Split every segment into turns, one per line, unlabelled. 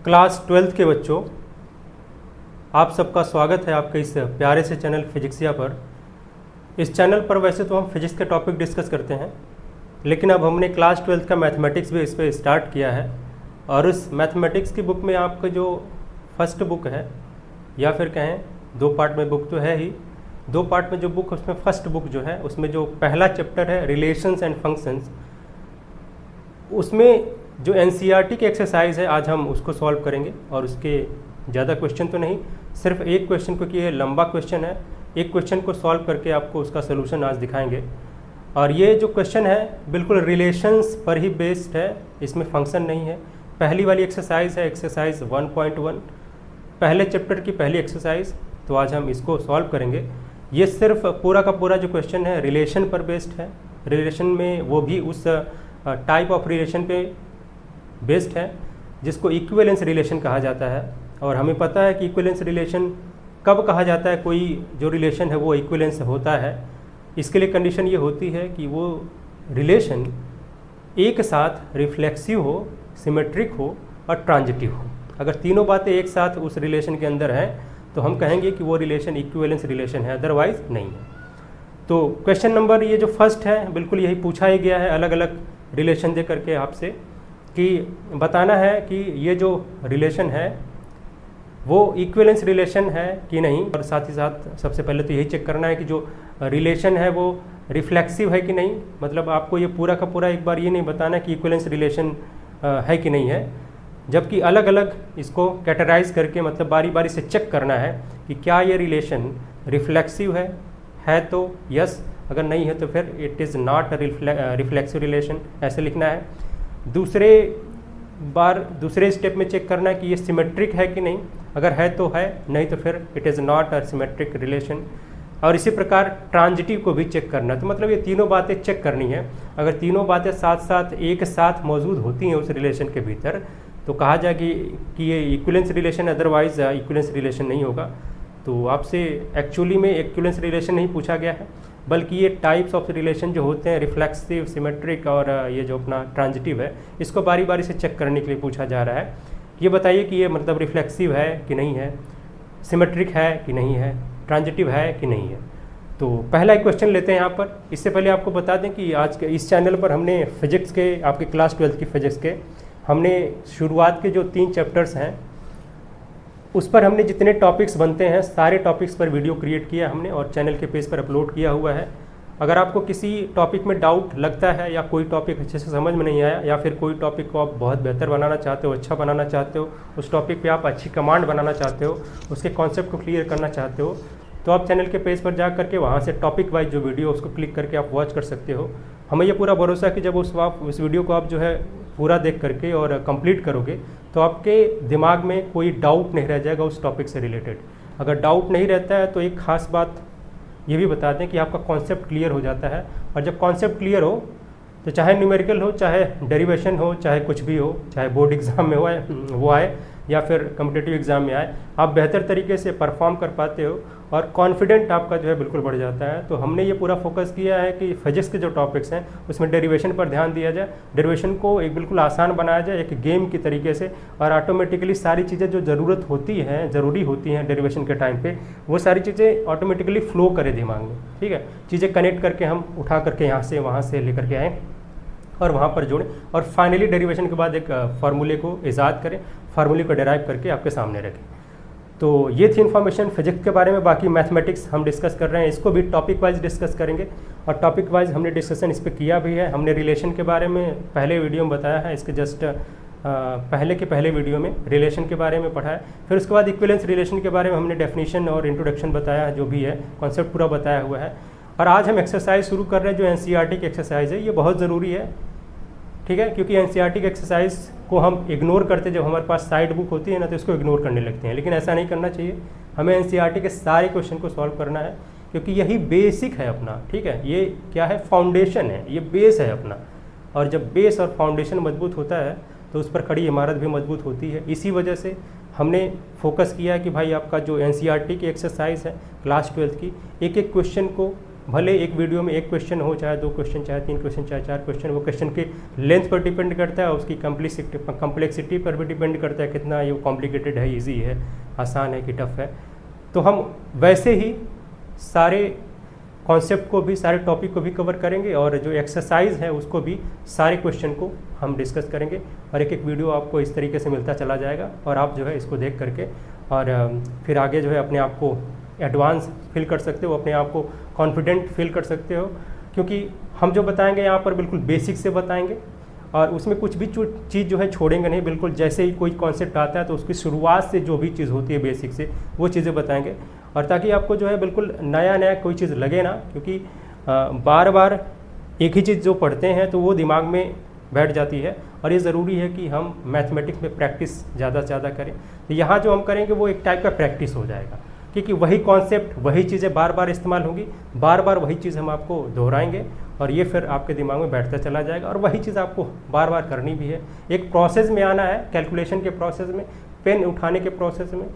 Class 12th के बच्चों, आप सबका स्वागत है आपके इस प्यारे से चैनल फिजिक्सिया पर। इस चैनल पर वैसे तो हम फिजिक्स के टॉपिक डिस्कस करते हैं, लेकिन अब हमने क्लास 12th का मैथमेटिक्स भी इस पर स्टार्ट किया है। और उस मैथमेटिक्स की बुक में आपका जो फर्स्ट बुक है, या फिर कहें दो पार्ट में बुक तो है ही, दो पार्ट में जो बुक, उसमें फर्स्ट बुक जो है उसमें जो पहला चैप्टर है रिलेशंस एंड फंक्शंस, उसमें जो एनसीईआरटी की एक्सरसाइज है आज हम उसको सॉल्व करेंगे। और उसके ज़्यादा क्वेश्चन तो नहीं, सिर्फ एक क्वेश्चन, क्योंकि ये लंबा क्वेश्चन है, एक क्वेश्चन को सॉल्व करके आपको उसका सोल्यूशन आज दिखाएंगे। और ये जो क्वेश्चन है बिल्कुल रिलेशंस पर ही बेस्ड है, इसमें फंक्शन नहीं है। पहली वाली एक्सरसाइज है एक्सरसाइज 1.1, पहले चैप्टर की पहली एक्सरसाइज, तो आज हम इसको सॉल्व करेंगे। ये सिर्फ पूरा का पूरा जो क्वेश्चन है रिलेशन पर बेस्ड है। रिलेशन में वो भी उस टाइप ऑफ रिलेशन पे बेस्ड है जिसको इक्विवेलेंस रिलेशन कहा जाता है। और हमें पता है कि इक्विवेलेंस रिलेशन कब कहा जाता है, कोई जो रिलेशन है वो इक्विवेलेंस होता है। इसके लिए कंडीशन ये होती है कि वो रिलेशन एक साथ रिफ्लेक्सिव हो, सिमेट्रिक हो और ट्रांजिटिव हो। अगर तीनों बातें एक साथ उस रिलेशन के अंदर हैं तो हम कहेंगे कि वो रिलेशन इक्विवेलेंस रिलेशन है, अदरवाइज नहीं है। तो क्वेश्चन नंबर ये जो फर्स्ट है बिल्कुल यही पूछा ही गया है, अलग अलग रिलेशन दे करके आपसे कि बताना है कि ये जो रिलेशन है वो इक्विवेलेंस रिलेशन है कि नहीं। और साथ ही साथ सबसे पहले तो यही चेक करना है कि जो रिलेशन है वो रिफ्लेक्सिव है कि नहीं। मतलब आपको ये पूरा का पूरा एक बार ये नहीं बताना कि इक्विवेलेंस रिलेशन है कि नहीं है, जबकि अलग अलग इसको कैटेगराइज करके मतलब बारी बारी से चेक करना है कि क्या ये रिलेशन रिफ्लेक्सिव है तो यस, अगर नहीं है तो फिर it is not reflexive relation, ऐसे लिखना है। दूसरे स्टेप में चेक करना है कि ये सिमेट्रिक है कि नहीं, अगर है तो है, नहीं तो फिर it is not a symmetric relation. और इसी प्रकार ट्रांजिटिव को भी चेक करना है। तो मतलब ये तीनों बातें चेक करनी है। अगर तीनों बातें साथ साथ एक साथ मौजूद होती हैं उस रिलेशन के भीतर तो कहा जाए कि ये equivalence relation, otherwise equivalence relation नहीं होगा। तो आपसे एक्चुअली में इक्विवेलेंस रिलेशन नहीं पूछा गया है, बल्कि ये टाइप्स ऑफ रिलेशन जो होते हैं रिफ्लेक्सिव, सिमेट्रिक और ये जो अपना ट्रांजिटिव है, इसको बारी बारी से चेक करने के लिए पूछा जा रहा है। ये बताइए कि ये मतलब रिफ्लेक्सिव है कि नहीं है, सिमेट्रिक है कि नहीं है, ट्रांजिटिव है कि नहीं है। तो पहला एक क्वेश्चन लेते हैं यहाँ पर। इससे पहले आपको बता दें कि आज के इस चैनल पर हमने फिजिक्स के, आपके क्लास 12th की फिजिक्स के, हमने शुरुआत के जो 3 चैप्टर्स हैं उस पर हमने जितने टॉपिक्स बनते हैं सारे टॉपिक्स पर वीडियो क्रिएट किया हमने और चैनल के पेज पर अपलोड किया हुआ है। अगर आपको किसी टॉपिक में डाउट लगता है या कोई टॉपिक अच्छे से समझ में नहीं आया, या फिर कोई टॉपिक को आप बहुत बेहतर बनाना चाहते हो, अच्छा बनाना चाहते हो, उस टॉपिक पे आप अच्छी कमांड बनाना चाहते हो, उसके कॉन्सेप्ट को क्लियर करना चाहते हो, तो आप चैनल के पेज पर जा करके वहाँ से टॉपिक वाइज जो वीडियो उसको क्लिक करके आप वॉच कर सकते हो। हमें ये पूरा भरोसा है कि जब उस वीडियो को आप जो है पूरा देख करके और कंप्लीट करोगे तो आपके दिमाग में कोई डाउट नहीं रह जाएगा उस टॉपिक से रिलेटेड। अगर डाउट नहीं रहता है तो एक ख़ास बात ये भी बता दें कि आपका कॉन्सेप्ट क्लियर हो जाता है। और जब कॉन्सेप्ट क्लियर हो तो चाहे न्यूमेरिकल हो, चाहे डेरिवेशन हो, चाहे कुछ भी हो, चाहे बोर्ड एग्ज़ाम में वो आए या फिर कम्पिटिटिव एग्ज़ाम में आए, आप बेहतर तरीके से परफॉर्म कर पाते हो और कॉन्फिडेंट आपका जो है बिल्कुल बढ़ जाता है। तो हमने ये पूरा फोकस किया है कि फिजिक्स के जो टॉपिक्स हैं उसमें डेरिवेशन पर ध्यान दिया जाए, डेरिवेशन को एक बिल्कुल आसान बनाया जाए एक गेम की तरीके से, और ऑटोमेटिकली सारी चीज़ें जो ज़रूरत होती हैं, ज़रूरी होती हैं डेरिवेशन के टाइम पे, वो सारी चीज़ें ऑटोमेटिकली फ्लो करे दिमाग में। ठीक है, चीज़ें कनेक्ट करके हम उठा करके यहाँ से वहाँ से लेकर के आएँ और वहाँ पर जोड़ें, और फाइनली डेरिवेशन के बाद एक फार्मूले को ईजाद करें, फार्मूले को डेराइव करके आपके सामने रखें। तो ये थी इन्फॉर्मेशन फिजिक्स के बारे में। बाकी मैथमेटिक्स हम डिस्कस कर रहे हैं, इसको भी टॉपिक वाइज डिस्कस करेंगे और टॉपिक वाइज हमने डिस्कशन इस पर किया भी है। हमने रिलेशन के बारे में पहले वीडियो में बताया है, इसके जस्ट पहले वीडियो में रिलेशन के बारे में पढ़ा है। फिर उसके बाद इक्विवेलेंस रिलेशन के बारे में हमने डेफिनेशन और इंट्रोडक्शन बताया है, जो भी है कॉन्सेप्ट पूरा बताया हुआ है। और आज हम एक्सरसाइज शुरू कर रहे हैं जो एनसीईआरटी की एक्सरसाइज है, ये बहुत ज़रूरी है। ठीक है, क्योंकि एनसीईआरटी की एक्सरसाइज को हम इग्नोर करते, जब हमारे पास साइड बुक होती है ना तो इसको इग्नोर करने लगते हैं, लेकिन ऐसा नहीं करना चाहिए। हमें एनसीईआरटी के सारे क्वेश्चन को सॉल्व करना है, क्योंकि यही बेसिक है अपना। ठीक है, ये क्या है, फाउंडेशन है, ये बेस है अपना। और जब बेस और फाउंडेशन मजबूत होता है तो उस पर खड़ी इमारत भी मजबूत होती है। इसी वजह से हमने फोकस किया है कि भाई आपका जो एनसीईआरटी की एक्सरसाइज है क्लास 12th की, एक एक क्वेश्चन को भले एक वीडियो में एक क्वेश्चन हो, चाहे 2 क्वेश्चन, चाहे 3 क्वेश्चन, चाहे 4 क्वेश्चन, वो क्वेश्चन के लेंथ पर डिपेंड करता है, उसकी कम्प्लेक्सिटी पर भी डिपेंड करता है, कितना ये कॉम्प्लिकेटेड है, इजी है, आसान है कि टफ है। तो हम वैसे ही सारे कॉन्सेप्ट को भी, सारे टॉपिक को भी कवर करेंगे, और जो एक्सरसाइज है उसको भी, सारे क्वेश्चन को हम डिस्कस करेंगे, और एक एक वीडियो आपको इस तरीके से मिलता चला जाएगा, और आप जो है इसको देख करके और फिर आगे जो है अपने आप को एडवांस फील कर सकते हो, अपने आप को कॉन्फिडेंट फील कर सकते हो, क्योंकि हम जो बताएंगे यहाँ पर बिल्कुल बेसिक से बताएंगे, और उसमें कुछ भी चीज़ जो है छोड़ेंगे नहीं, बिल्कुल जैसे ही कोई कॉन्सेप्ट आता है तो उसकी शुरुआत से जो भी चीज़ होती है बेसिक से, वो चीज़ें बताएंगे, और ताकि आपको जो है बिल्कुल नया नया कोई चीज़ लगे ना, क्योंकि बार बार एक ही चीज़ जो पढ़ते हैं तो वो दिमाग में बैठ जाती है, और ये ज़रूरी है कि हम मैथमेटिक्स में प्रैक्टिस ज़्यादा से ज़्यादा करें। तो यहाँ जो हम करेंगे वो एक टाइप का प्रैक्टिस हो जाएगा, क्योंकि वही कॉन्सेप्ट, वही चीज़ें बार बार इस्तेमाल होंगी, बार बार वही चीज़ हम आपको दोहराएंगे, और ये फिर आपके दिमाग में बैठता चला जाएगा, और वही चीज़ आपको बार बार करनी भी है। एक प्रोसेस में आना है, कैलकुलेशन के प्रोसेस में, पेन उठाने के प्रोसेस में,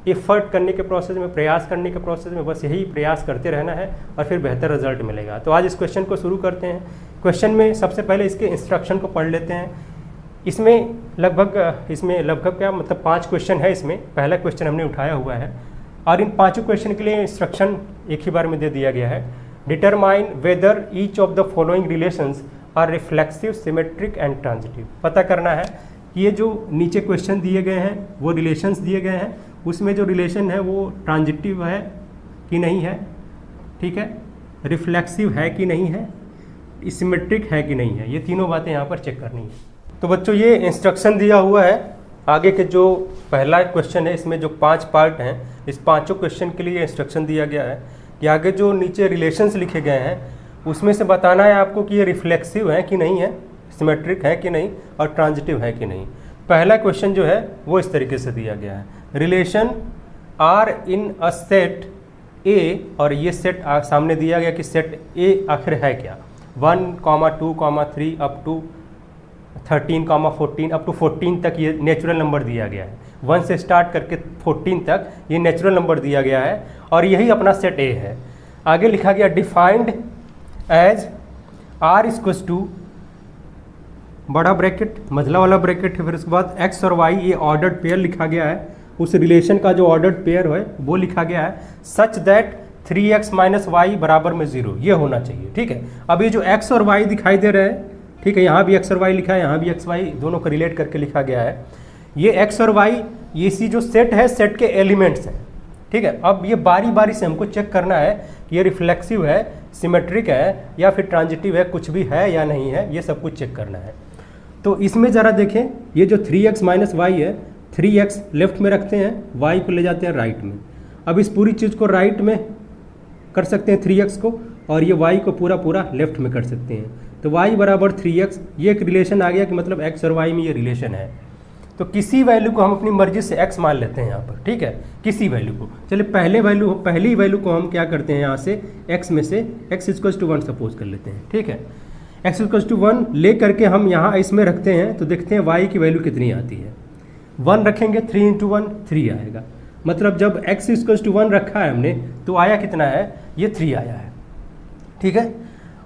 एफर्ट करने के प्रोसेस में, प्रयास करने के प्रोसेस में, बस यही प्रयास करते रहना है और फिर बेहतर रिजल्ट मिलेगा। तो आज इस क्वेश्चन को शुरू करते हैं। क्वेश्चन में सबसे पहले इसके इंस्ट्रक्शन को पढ़ लेते हैं। इसमें लगभग क्या मतलब 5 क्वेश्चन है। इसमें पहला क्वेश्चन हमने उठाया हुआ है, और इन 5 क्वेश्चन के लिए इंस्ट्रक्शन एक ही बार में दे दिया गया है। Determine whether each of the following relations are reflexive, symmetric and transitive. पता करना है कि ये जो नीचे क्वेश्चन दिए गए हैं, वो रिलेशंस दिए गए हैं, उसमें जो रिलेशन है वो ट्रांजिटिव है कि नहीं है, ठीक है, रिफ्लेक्सिव है कि नहीं है, सिमेट्रिक है कि नहीं है, ये तीनों बातें यहाँ पर चेक करनी है। तो बच्चों ये इंस्ट्रक्शन दिया हुआ है। आगे के जो पहला क्वेश्चन है, इसमें जो 5 पार्ट हैं, इस 5 क्वेश्चन के लिए इंस्ट्रक्शन दिया गया है कि आगे जो नीचे रिलेशंस लिखे गए हैं उसमें से बताना है आपको कि ये रिफ्लेक्सिव है कि नहीं है, सिमेट्रिक है कि नहीं, और ट्रांजिटिव है कि नहीं। पहला क्वेश्चन जो है वो इस तरीके से दिया गया है, relation R in a set A, और ये सेट सामने दिया गया कि सेट ए आखिर है क्या, 1, 2, 3 अप टू 13, 14 अप टू 14 तक ये नेचुरल नंबर दिया गया है। 1 से स्टार्ट करके 14 तक ये नेचुरल नंबर दिया गया है, और यही अपना सेट ए है। आगे लिखा गया defined as R equals to, बड़ा ब्रैकेट, मझला वाला ब्रैकेट है, फिर उसके बाद एक्स और वाई, ये ऑर्डर्ड पेयर लिखा गया है, उस रिलेशन का जो ऑर्डर्ड पेयर है वो लिखा गया है, such that 3x minus Y बराबर में 0, ये होना चाहिए, ठीक है। अब ये जो x और y दिखाई दे रहे हैं, ठीक है, यहाँ भी x और y लिखा है, यहाँ भी x y दोनों को रिलेट करके लिखा गया है। ये x और y, ये सी जो सेट है, सेट के एलिमेंट्स हैं, ठीक है। अब ये बारी बारी से हमको चेक करना है कि ये रिफ्लेक्सिव है, सिमेट्रिक है, या फिर ट्रांजिटिव है, कुछ भी है या नहीं है, ये सब कुछ चेक करना है। तो इसमें ज़रा देखें, ये जो 3x माइनस वाई है, 3x लेफ्ट में रखते हैं, y को ले जाते हैं राइट में। अब इस पूरी चीज़ को राइट में कर सकते हैं 3x को, और ये y को पूरा लेफ्ट में कर सकते हैं। तो y बराबर 3x, ये एक रिलेशन आ गया कि मतलब x और y में ये रिलेशन है। तो किसी वैल्यू को हम अपनी मर्जी से x मान लेते हैं यहाँ पर, ठीक है, किसी वैल्यू को। चलिए पहली वैल्यू को हम क्या करते हैं, यहाँ से x में से x इक्वल्स टू 1 सपोज कर लेते हैं, ठीक है। x इक्वल्स टू 1 ले करके हम यहाँ इसमें रखते हैं, तो देखते हैं y की वैल्यू कितनी आती है। 1 रखेंगे, 3 × 1 3 आएगा, मतलब जब x इक्वल्स टू 1 रखा है हमने तो आया कितना है, ये 3 आया है, ठीक है।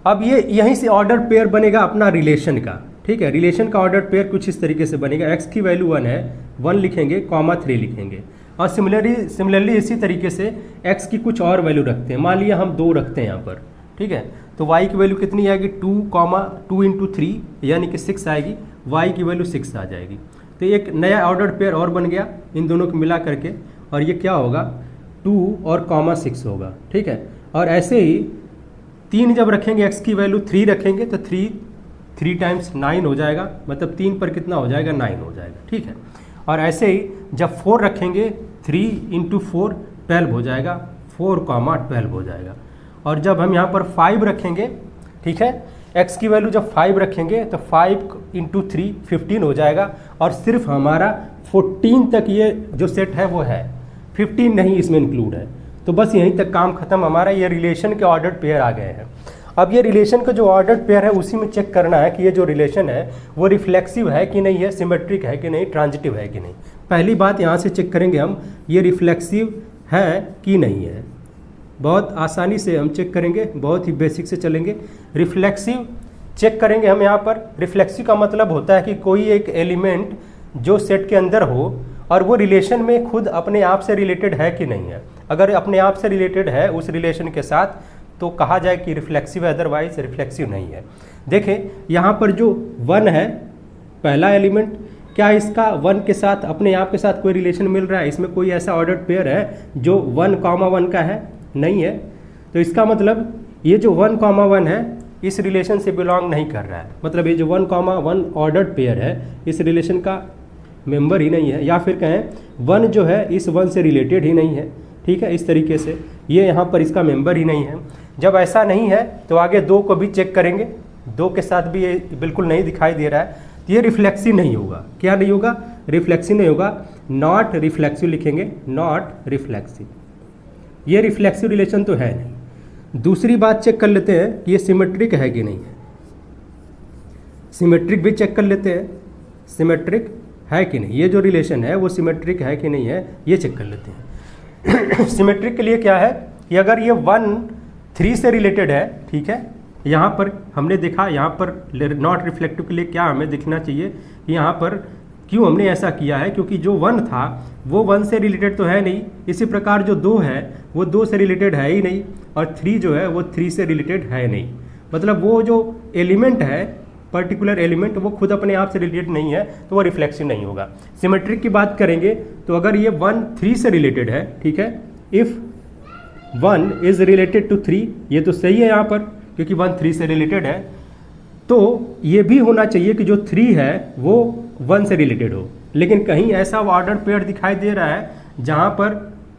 अब ये यहीं से ऑर्डर पेयर बनेगा अपना रिलेशन का, ठीक है। रिलेशन का ऑर्डर पेयर कुछ इस तरीके से बनेगा, x की वैल्यू 1 है, 1 लिखेंगे, 3 लिखेंगे, और सिमिलरली इसी तरीके से x की कुछ और वैल्यू रखते हैं। मान लिया हम 2 रखते हैं यहाँ पर, ठीक है, तो y की वैल्यू कितनी आएगी, 2 × 3 यानी कि 6 आएगी, y की वैल्यू 6 आ जाएगी। तो एक नया ऑर्डर पेयर और बन गया इन दोनों को मिला करके, और ये क्या होगा, 2 और 6 होगा, ठीक है। और ऐसे ही 3 जब रखेंगे, x की वैल्यू 3 रखेंगे तो 3 टाइम्स 9 हो जाएगा, मतलब 3 पर कितना हो जाएगा, 9 हो जाएगा, ठीक है। और ऐसे ही जब 4 रखेंगे, 3 × 4 12 हो जाएगा, 4, 12 हो जाएगा। और जब हम यहाँ पर 5 रखेंगे, ठीक है, x की वैल्यू जब 5 रखेंगे तो 5 × 3 15 हो जाएगा, और सिर्फ हमारा 14 तक ये जो सेट है वो है, 15 नहीं इसमें इंक्लूड है। तो बस यहीं तक काम खत्म हमारा, ये रिलेशन के ऑर्डर्ड पेयर आ गए हैं। अब ये रिलेशन का जो ऑर्डर्ड पेयर है उसी में चेक करना है कि ये जो रिलेशन है वो रिफ्लेक्सिव है कि नहीं है, सिमेट्रिक है कि नहीं, ट्रांजिटिव है कि नहीं। पहली बात यहाँ से चेक करेंगे हम, ये रिफ्लेक्सिव है कि नहीं है, बहुत आसानी से हम चेक करेंगे, बहुत ही बेसिक से चलेंगे। रिफ्लेक्सिव चेक करेंगे हम यहाँ पर। रिफ्लेक्सिव का मतलब होता है कि कोई एक एलिमेंट जो सेट के अंदर हो और वो रिलेशन में खुद अपने आप से रिलेटेड है कि नहीं है। अगर अपने आप से रिलेटेड है उस रिलेशन के साथ तो कहा जाए कि रिफ्लेक्सिव है, अदरवाइज रिफ्लेक्सिव नहीं है। देखें यहाँ पर जो 1 है पहला एलिमेंट, क्या इसका 1 के साथ अपने आप के साथ कोई रिलेशन मिल रहा है? इसमें कोई ऐसा ऑर्डर्ड पेयर है जो 1,1 का है? नहीं है। तो इसका मतलब ये जो 1,1 है इस रिलेशन से बिलोंग नहीं कर रहा है। मतलब ये जो 1,1 ऑर्डर्ड पेयर है इस रिलेशन का मेंबर ही नहीं है, या फिर कहें 1 जो है इस 1 से रिलेटेड ही नहीं है। ठीक है, इस तरीके से ये यहाँ पर इसका मेंबर ही नहीं है। जब ऐसा नहीं है तो आगे 2 को भी चेक करेंगे। 2 के साथ भी ये बिल्कुल नहीं दिखाई दे रहा है, तो ये रिफ्लेक्सिव नहीं होगा। क्या नहीं होगा? रिफ्लेक्सिव नहीं होगा। नॉट रिफ्लेक्सिव लिखेंगे, नॉट रिफ्लेक्सिव। ये रिफ्लेक्सिव रिलेशन तो है नहीं। दूसरी बात चेक कर लेते हैं कि ये सिमेट्रिक है कि नहीं है। सिमेट्रिक भी चेक कर लेते हैं, सिमेट्रिक है कि नहीं। ये जो रिलेशन है वो सिमेट्रिक है कि नहीं है, ये चेक कर लेते हैं। सिमेट्रिक के लिए क्या है कि अगर ये 1 3 से रिलेटेड है, ठीक है, यहाँ पर हमने देखा, यहाँ पर नॉट रिफ्लेक्टिव के लिए क्या हमें दिखना चाहिए कि यहाँ पर क्यों हमने ऐसा किया है, क्योंकि जो 1 था वो 1 से रिलेटेड तो है नहीं। इसी प्रकार जो 2 है वो 2 से रिलेटेड है ही नहीं, और 3 जो है वो 3 से रिलेटेड है नहीं। मतलब वो जो एलिमेंट है, पर्टिकुलर एलिमेंट, वो खुद अपने आप से रिलेटेड नहीं है, तो वो रिफ्लेक्सिव नहीं होगा। सिमेट्रिक की बात करेंगे तो अगर ये 1 3 से रिलेटेड है, ठीक है, इफ़ 1 इज रिलेटेड टू 3, ये तो सही है यहाँ पर क्योंकि 1 3 से रिलेटेड है, तो ये भी होना चाहिए कि जो 3 है वो 1 से रिलेटेड हो। लेकिन कहीं ऐसा ऑर्डर्ड पेयर दिखाई दे रहा है जहाँ पर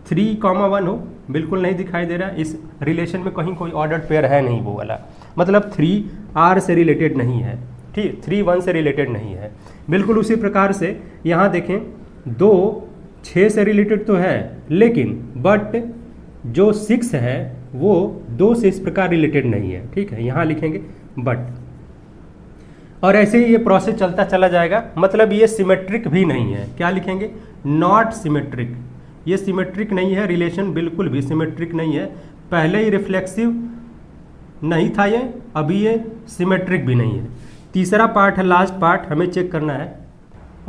3,1 हो? बिल्कुल नहीं दिखाई दे रहा है। इस रिलेशन में कहीं कोई ऑर्डर्ड पेयर है नहीं वो वाला। मतलब 3 R से रिलेटेड नहीं है, ठीक, 3 1 से रिलेटेड नहीं है। बिल्कुल उसी प्रकार से यहाँ देखें 2 6 से रिलेटेड तो है, लेकिन बट जो 6 है वो 2 से इस प्रकार रिलेटेड नहीं है। ठीक है, यहाँ लिखेंगे बट, और ऐसे ही ये प्रोसेस चलता चला जाएगा। मतलब ये सिमेट्रिक भी नहीं है। क्या लिखेंगे? Not symmetric. ये सिमेट्रिक नहीं है, रिलेशन बिल्कुल भी सिमेट्रिक नहीं है। पहले ही रिफ्लेक्सिव नहीं था ये, अभी ये सिमेट्रिक भी नहीं है। तीसरा पार्ट है, लास्ट पार्ट हमें चेक करना है।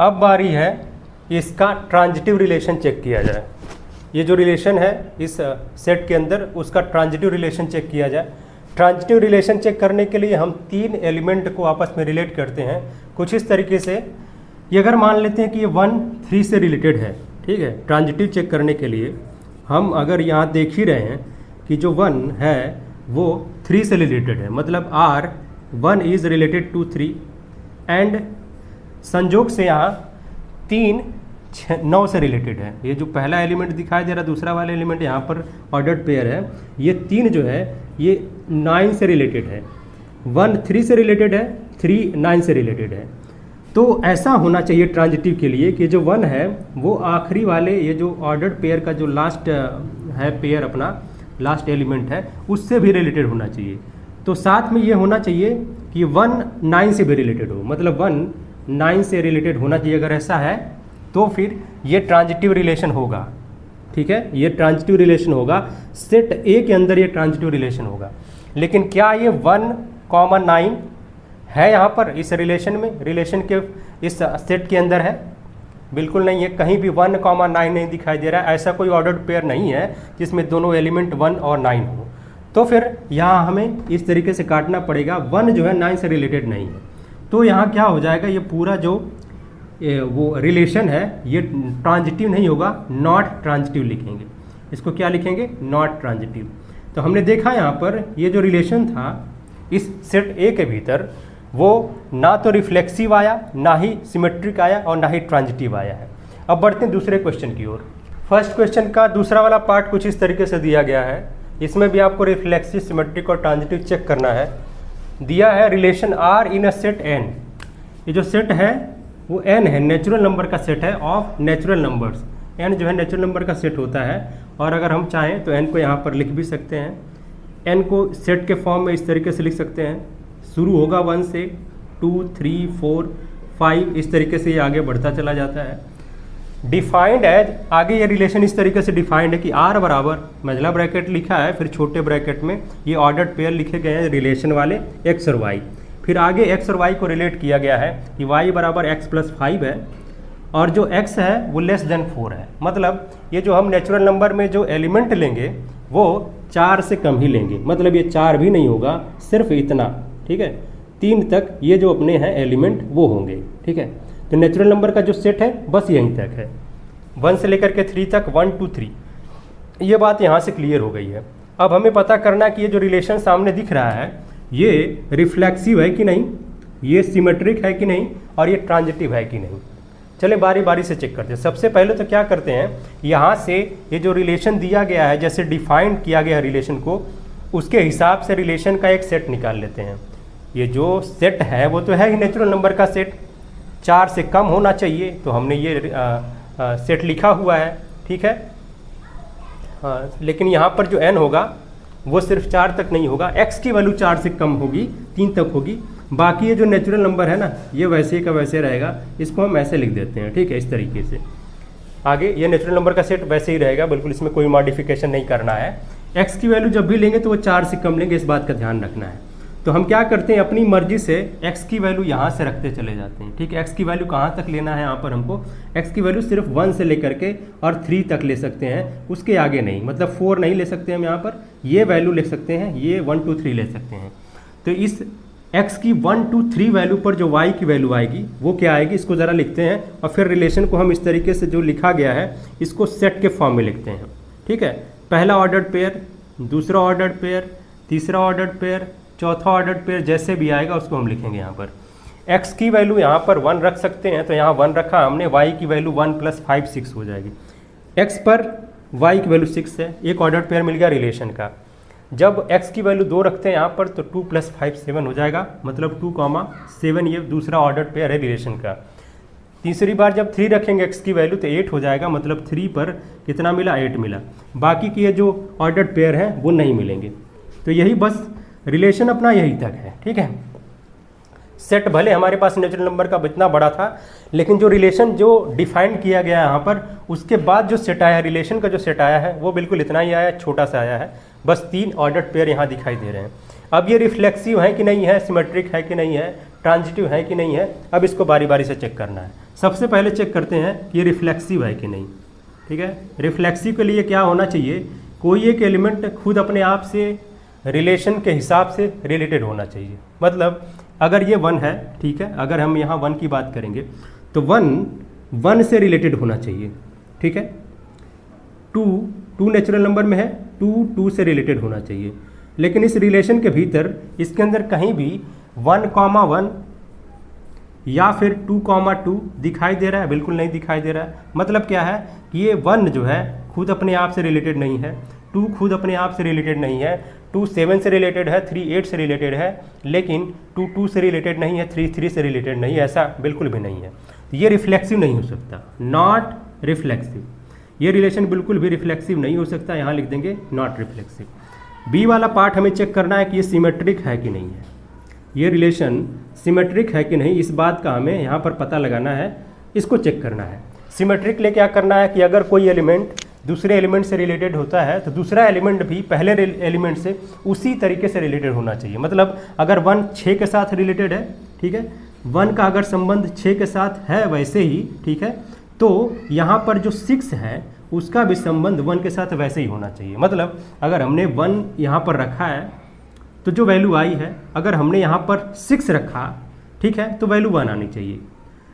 अब बारी है इसका ट्रांजिटिव रिलेशन चेक किया जाए। ये जो रिलेशन है इस सेट के अंदर उसका ट्रांजिटिव रिलेशन चेक किया जाए। ट्रांजिटिव रिलेशन चेक करने के लिए हम 3 एलिमेंट को आपस में रिलेट करते हैं कुछ इस तरीके से। ये अगर मान लेते हैं कि ये 1 3 से रिलेटेड है, ठीक है, ट्रांजिटिव चेक करने के लिए हम अगर यहाँ देख ही रहे हैं कि जो 1 है वो 3 से रिलेटेड है, मतलब R1 is related to 3, and संजोग से यहाँ 3 9 से रिलेटेड है। ये जो पहला एलिमेंट दिखाई दे रहा है, दूसरा वाला एलिमेंट यहाँ पर ऑर्डर्ड पेयर है, ये 3 जो है ये 9 से रिलेटेड है। 1 3 से रिलेटेड है, 3 9 से रिलेटेड है। तो ऐसा होना चाहिए ट्रांजिटिव के लिए कि जो 1 है वो आखिरी वाले ये जो ऑर्डर्ड पेयर का जो लास्ट है पेयर, अपना लास्ट एलिमेंट है, उससे भी रिलेटेड होना चाहिए। तो साथ में ये होना चाहिए कि 1 9 से भी रिलेटेड हो, मतलब 1 9 से रिलेटेड होना चाहिए। अगर ऐसा है तो फिर ये ट्रांजिटिव रिलेशन होगा। ठीक है, ये ट्रांजिटिव रिलेशन होगा, सेट ए के अंदर ये ट्रांजिटिव रिलेशन होगा। लेकिन क्या ये 1,9 है यहाँ पर इस रिलेशन में, रिलेशन के इस सेट के अंदर है? बिल्कुल नहीं है, कहीं भी 1,9 नहीं दिखाई दे रहा है। ऐसा कोई ऑर्डर्ड पेयर नहीं है जिसमें दोनों एलिमेंट 1 और 9 हो। तो फिर यहाँ हमें इस तरीके से काटना पड़ेगा, 1 जो है 9 से रिलेटेड नहीं है। तो यहाँ क्या हो जाएगा, ये पूरा जो वो रिलेशन है ये ट्रांजिटिव नहीं होगा, नॉट ट्रांजिटिव लिखेंगे। इसको क्या लिखेंगे? Not transitive. तो हमने देखा यहाँ पर ये जो रिलेशन था इस सेट ए के भीतर वो ना तो रिफ्लेक्सिव आया, ना ही सिमेट्रिक आया, और ना ही ट्रांजिटिव आया है। अब बढ़ते हैं दूसरे क्वेश्चन की ओर। फर्स्ट क्वेश्चन का दूसरा वाला पार्ट कुछ इस तरीके से दिया गया है। इसमें भी आपको रिफ्लेक्सिव, सिमेट्रिक और ट्रांजिटिव चेक करना है। दिया है relation R in a set n। ये जो सेट है वो n है, नेचुरल नंबर का सेट है ऑफ नेचुरल नंबर्स। n जो है नेचुरल नंबर का सेट होता है, और अगर हम चाहें तो n को यहाँ पर लिख भी सकते हैं। n को सेट के फॉर्म में इस तरीके से लिख सकते हैं, शुरू होगा 1 से 2 3 4 5, इस तरीके से ये आगे बढ़ता चला जाता है। डिफाइंड एज, आगे ये रिलेशन इस तरीके से डिफाइंड है कि आर बराबर महिला ब्रैकेट लिखा है, फिर छोटे ब्रैकेट में ये ऑर्डर्ड पेयर लिखे गए हैं रिलेशन वाले एक्स और वाई, फिर आगे एक्स और वाई को रिलेट किया गया है कि वाई बराबर एक्स प्लस 5 है और जो x है वो लेस देन 4 है। मतलब ये जो हम नेचुरल नंबर में जो एलिमेंट लेंगे वो 4 से कम ही लेंगे, मतलब ये 4 भी नहीं होगा, सिर्फ इतना, ठीक है, 3 तक ये जो अपने हैं एलिमेंट वो होंगे, ठीक है। तो नेचुरल नंबर का जो सेट है बस यहीं तक है, 1 से लेकर के 3 तक, 1 2 3, ये बात यहाँ से क्लियर हो गई है। अब हमें पता करना कि ये जो रिलेशन सामने दिख रहा है ये रिफ्लेक्सिव है कि नहीं, ये सिमेट्रिक है कि नहीं, और ये ट्रांजिटिव है कि नहीं। चले बारी बारी से चेक करते हैं। सबसे पहले तो क्या करते हैं, यहाँ से ये जो रिलेशन दिया गया है, जैसे डिफाइन किया गया है रिलेशन को, उसके हिसाब से रिलेशन का एक सेट निकाल लेते हैं। ये जो सेट है वो तो है ही नेचुरल नंबर का सेट, 4 से कम होना चाहिए, तो हमने ये सेट लिखा हुआ है, ठीक है। लेकिन यहाँ पर जो n होगा वो सिर्फ 4 तक नहीं होगा, x की वैल्यू 4 से कम होगी, 3 तक होगी। बाकी ये जो नेचुरल नंबर है ना, ये वैसे का वैसे रहेगा, इसको हम ऐसे लिख देते हैं, ठीक है, इस तरीके से। आगे ये नेचुरल नंबर का सेट वैसे ही रहेगा, बिल्कुल इसमें कोई मॉडिफिकेशन नहीं करना है। x की वैल्यू जब भी लेंगे तो वो 4 से कम लेंगे, इस बात का ध्यान रखना है। तो हम क्या करते हैं, अपनी मर्जी से x की वैल्यू यहाँ से रखते चले जाते हैं, ठीक है। x की वैल्यू कहाँ तक लेना है, यहाँ पर हमको x की वैल्यू सिर्फ 1 से लेकर के और 3 तक ले सकते हैं, उसके आगे नहीं, मतलब 4 नहीं ले सकते हम यहाँ पर, ये वैल्यू ले सकते हैं, ये 1 2 3 ले सकते हैं। तो इस x की 1 2 3 वैल्यू पर जो y की वैल्यू आएगी वो क्या आएगी, इसको ज़रा लिखते हैं, और फिर रिलेशन को हम इस तरीके से जो लिखा गया है इसको सेट के फॉर्म में लिखते हैं, ठीक है। पहला ऑर्डर्ड पेयर, दूसरा ऑर्डर्ड पेयर, तीसरा ऑर्डर्ड पेयर, चौथा ऑर्डर्ड पेयर, जैसे भी आएगा उसको हम लिखेंगे। यहाँ पर x की वैल्यू यहाँ पर 1 रख सकते हैं, तो यहाँ 1 रखा हमने, y की वैल्यू 1 + 5 6 हो जाएगी। x पर y की वैल्यू 6 है, एक ऑर्डर्ड पेयर मिल गया रिलेशन का। जब x की वैल्यू 2 रखते हैं यहाँ पर तो 2 + 5 7 हो जाएगा, मतलब 2, 7 ये दूसरा ऑर्डर्ड पेयर है रिलेशन का। तीसरी बार जब 3 रखेंगे x की वैल्यू तो 8 हो जाएगा, मतलब 3 पर कितना मिला, 8 मिला। बाकी के ये जो ऑर्डर्ड पेयर हैं वो नहीं मिलेंगे। तो यही बस रिलेशन अपना यही तक है, ठीक है। सेट भले हमारे पास नेचुरल नंबर का इतना बड़ा था, लेकिन जो रिलेशन जो डिफाइन किया गया यहाँ पर, उसके बाद जो सेट आया, रिलेशन का जो सेट आया है वो बिल्कुल इतना ही आया, छोटा सा आया है, बस 3 ऑर्डर्ड पेयर यहाँ दिखाई दे रहे हैं। अब ये रिफ्लेक्सिव है कि नहीं है, सिमेट्रिक है कि नहीं है, ट्रांजिटिव है कि नहीं है, अब इसको बारी बारी से चेक करना है। सबसे पहले चेक करते हैं कि ये रिफ्लेक्सिव है कि नहीं, ठीक है। रिफ्लेक्सिव के लिए क्या होना चाहिए, कोई एक एलिमेंट खुद अपने आप से रिलेशन के हिसाब से रिलेटेड होना चाहिए। मतलब अगर ये 1 है, ठीक है, अगर हम यहाँ 1 की बात करेंगे तो 1 से रिलेटेड होना चाहिए, ठीक है। 2 नेचुरल नंबर में है, 2 से रिलेटेड होना चाहिए। लेकिन इस रिलेशन के भीतर इसके अंदर कहीं भी 1, या फिर 2, दिखाई दे रहा है, बिल्कुल नहीं दिखाई दे रहा है। मतलब क्या है कि ये 1 जो है खुद अपने आप से रिलेटेड नहीं है, 2 खुद अपने आप से रिलेटेड नहीं है, 2 7 से रिलेटेड है, 3 8 से रिलेटेड है, लेकिन 2 से रिलेटेड नहीं है, 3 से रिलेटेड नहीं है, ऐसा बिल्कुल भी नहीं है। ये रिफ्लेक्सिव नहीं हो सकता, नॉट रिफ्लेक्सिव। ये रिलेशन बिल्कुल भी रिफ्लेक्सिव नहीं हो सकता, यहाँ लिख देंगे नॉट रिफ्लेक्सिव। बी वाला पार्ट हमें चेक करना है कि ये सिमेट्रिक है कि नहीं है, ये रिलेशन सिमेट्रिक है कि नहीं, इस बात का हमें यहाँ पर पता लगाना है, इसको चेक करना है। सिमेट्रिक ले क्या करना है कि अगर कोई एलिमेंट दूसरे एलिमेंट से रिलेटेड होता है तो दूसरा एलिमेंट भी पहले एलिमेंट से उसी तरीके से रिलेटेड होना चाहिए। मतलब अगर 1 6 के साथ रिलेटेड है, ठीक है, 1 का अगर संबंध 6 के साथ है वैसे ही, ठीक है, तो यहाँ पर जो 6 है उसका भी संबंध 1 के साथ वैसे ही होना चाहिए। मतलब अगर हमने 1 यहाँ पर रखा है तो जो वैल्यू आई है, अगर हमने यहाँ पर 6 रखा, ठीक है, तो वैल्यू 1 आनी चाहिए।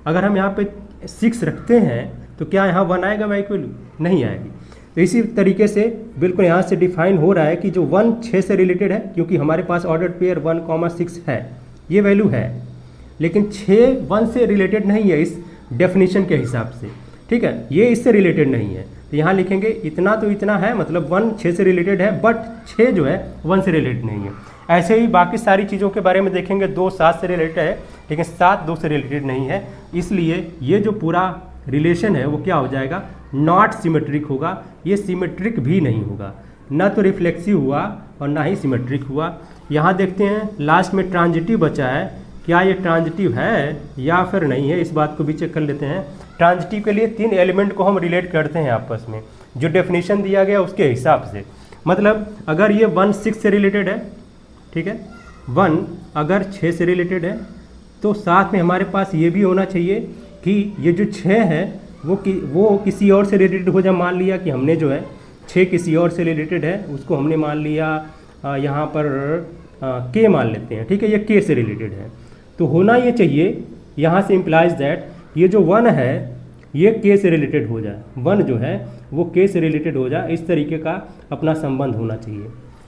अगर हम यहाँ पे 6 रखते हैं तो क्या यहाँ 1 आएगा वैल्यू? नहीं आएगी। तो इसी तरीके से बिल्कुल यहाँ से डिफाइन हो रहा है कि जो 1 6 से रिलेटेड है, क्योंकि हमारे पास ऑर्डर्ड पेयर 1, 6 है, ये वैल्यू है, लेकिन 6 1 से रिलेटेड नहीं है इस डेफिनेशन के हिसाब से, ठीक है, ये इससे रिलेटेड नहीं है। तो यहाँ लिखेंगे इतना तो इतना है, मतलब 1 6 से रिलेटेड है, बट 6 जो है 1 से रिलेटेड नहीं है। ऐसे ही बाकी सारी चीज़ों के बारे में देखेंगे, 2 7 से रिलेटेड है, लेकिन 7 2 से रिलेटेड नहीं है, इसलिए ये जो पूरा रिलेशन है वो क्या हो जाएगा, नॉट सिमेट्रिक होगा। ये सिमेट्रिक भी नहीं होगा, ना तो रिफ्लेक्सिव हुआ और ना ही सिमेट्रिक हुआ। यहाँ देखते हैं लास्ट में ट्रांजिटिव बचा है, क्या ये ट्रांजिटिव है या फिर नहीं है, इस बात को भी चेक कर लेते हैं। ट्रांजिटिव के लिए 3 एलिमेंट को हम रिलेट करते हैं आपस में, जो डेफिनेशन दिया गया उसके हिसाब से। मतलब अगर ये 1 6 से रिलेटेड है, ठीक है, 1 अगर 6 से रिलेटेड है, तो साथ में हमारे पास ये भी होना चाहिए कि ये जो 6 है वो किसी और से रिलेटेड हो जाए। मान लिया कि हमने जो है 6 किसी और से रिलेटेड है, उसको हमने मान लिया यहाँ पर के मान लेते हैं, ठीक है, ये के से रिलेटेड है, तो होना ये चाहिए यहाँ से इम्प्लाइज दैट ये जो 1 है ये के से रिलेटेड हो जाए, 1 जो है वो के से रिलेटेड हो जाए, इस तरीके का अपना संबंध होना चाहिए।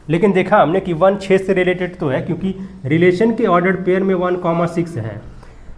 लेकिन देखा हमने कि 1 6 से रिलेटेड तो है, क्योंकि रिलेशन के ऑर्डर्ड पेयर में 1 6 है।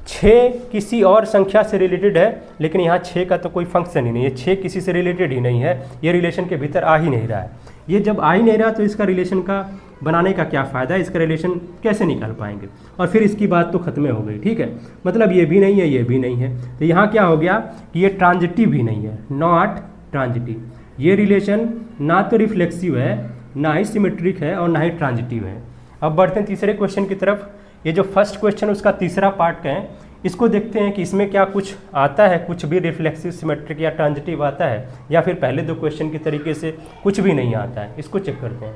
6 किसी और संख्या से रिलेटेड है, लेकिन यहाँ 6 का तो कोई फंक्शन ही नहीं है, 6 किसी से रिलेटेड ही नहीं है, ये रिलेशन के भीतर आ ही नहीं रहा है। ये जब आ ही नहीं रहा तो इसका रिलेशन का बनाने का क्या फ़ायदा है, इसका रिलेशन कैसे निकाल पाएंगे। और फिर इसकी बात तो खत्म हो गई, ठीक है, मतलब ये भी नहीं है, ये भी नहीं है, तो यहाँ क्या हो गया कि ये ट्रांजिटिव भी नहीं है, नॉट ट्रांजिटिव। ये रिलेशन ना तो रिफ्लेक्सिव है, ना ही सिमेट्रिक है और ना ही ट्रांजिटिव है। अब बढ़ते हैं तीसरे क्वेश्चन की तरफ। ये जो फर्स्ट क्वेश्चन उसका तीसरा पार्ट का है, इसको देखते हैं कि इसमें क्या कुछ आता है, कुछ भी रिफ्लेक्सिव, सिमेट्रिक या ट्रांजिटिव आता है, या फिर पहले 2 क्वेश्चन की तरीके से कुछ भी नहीं आता है। इसको चेक करते हैं।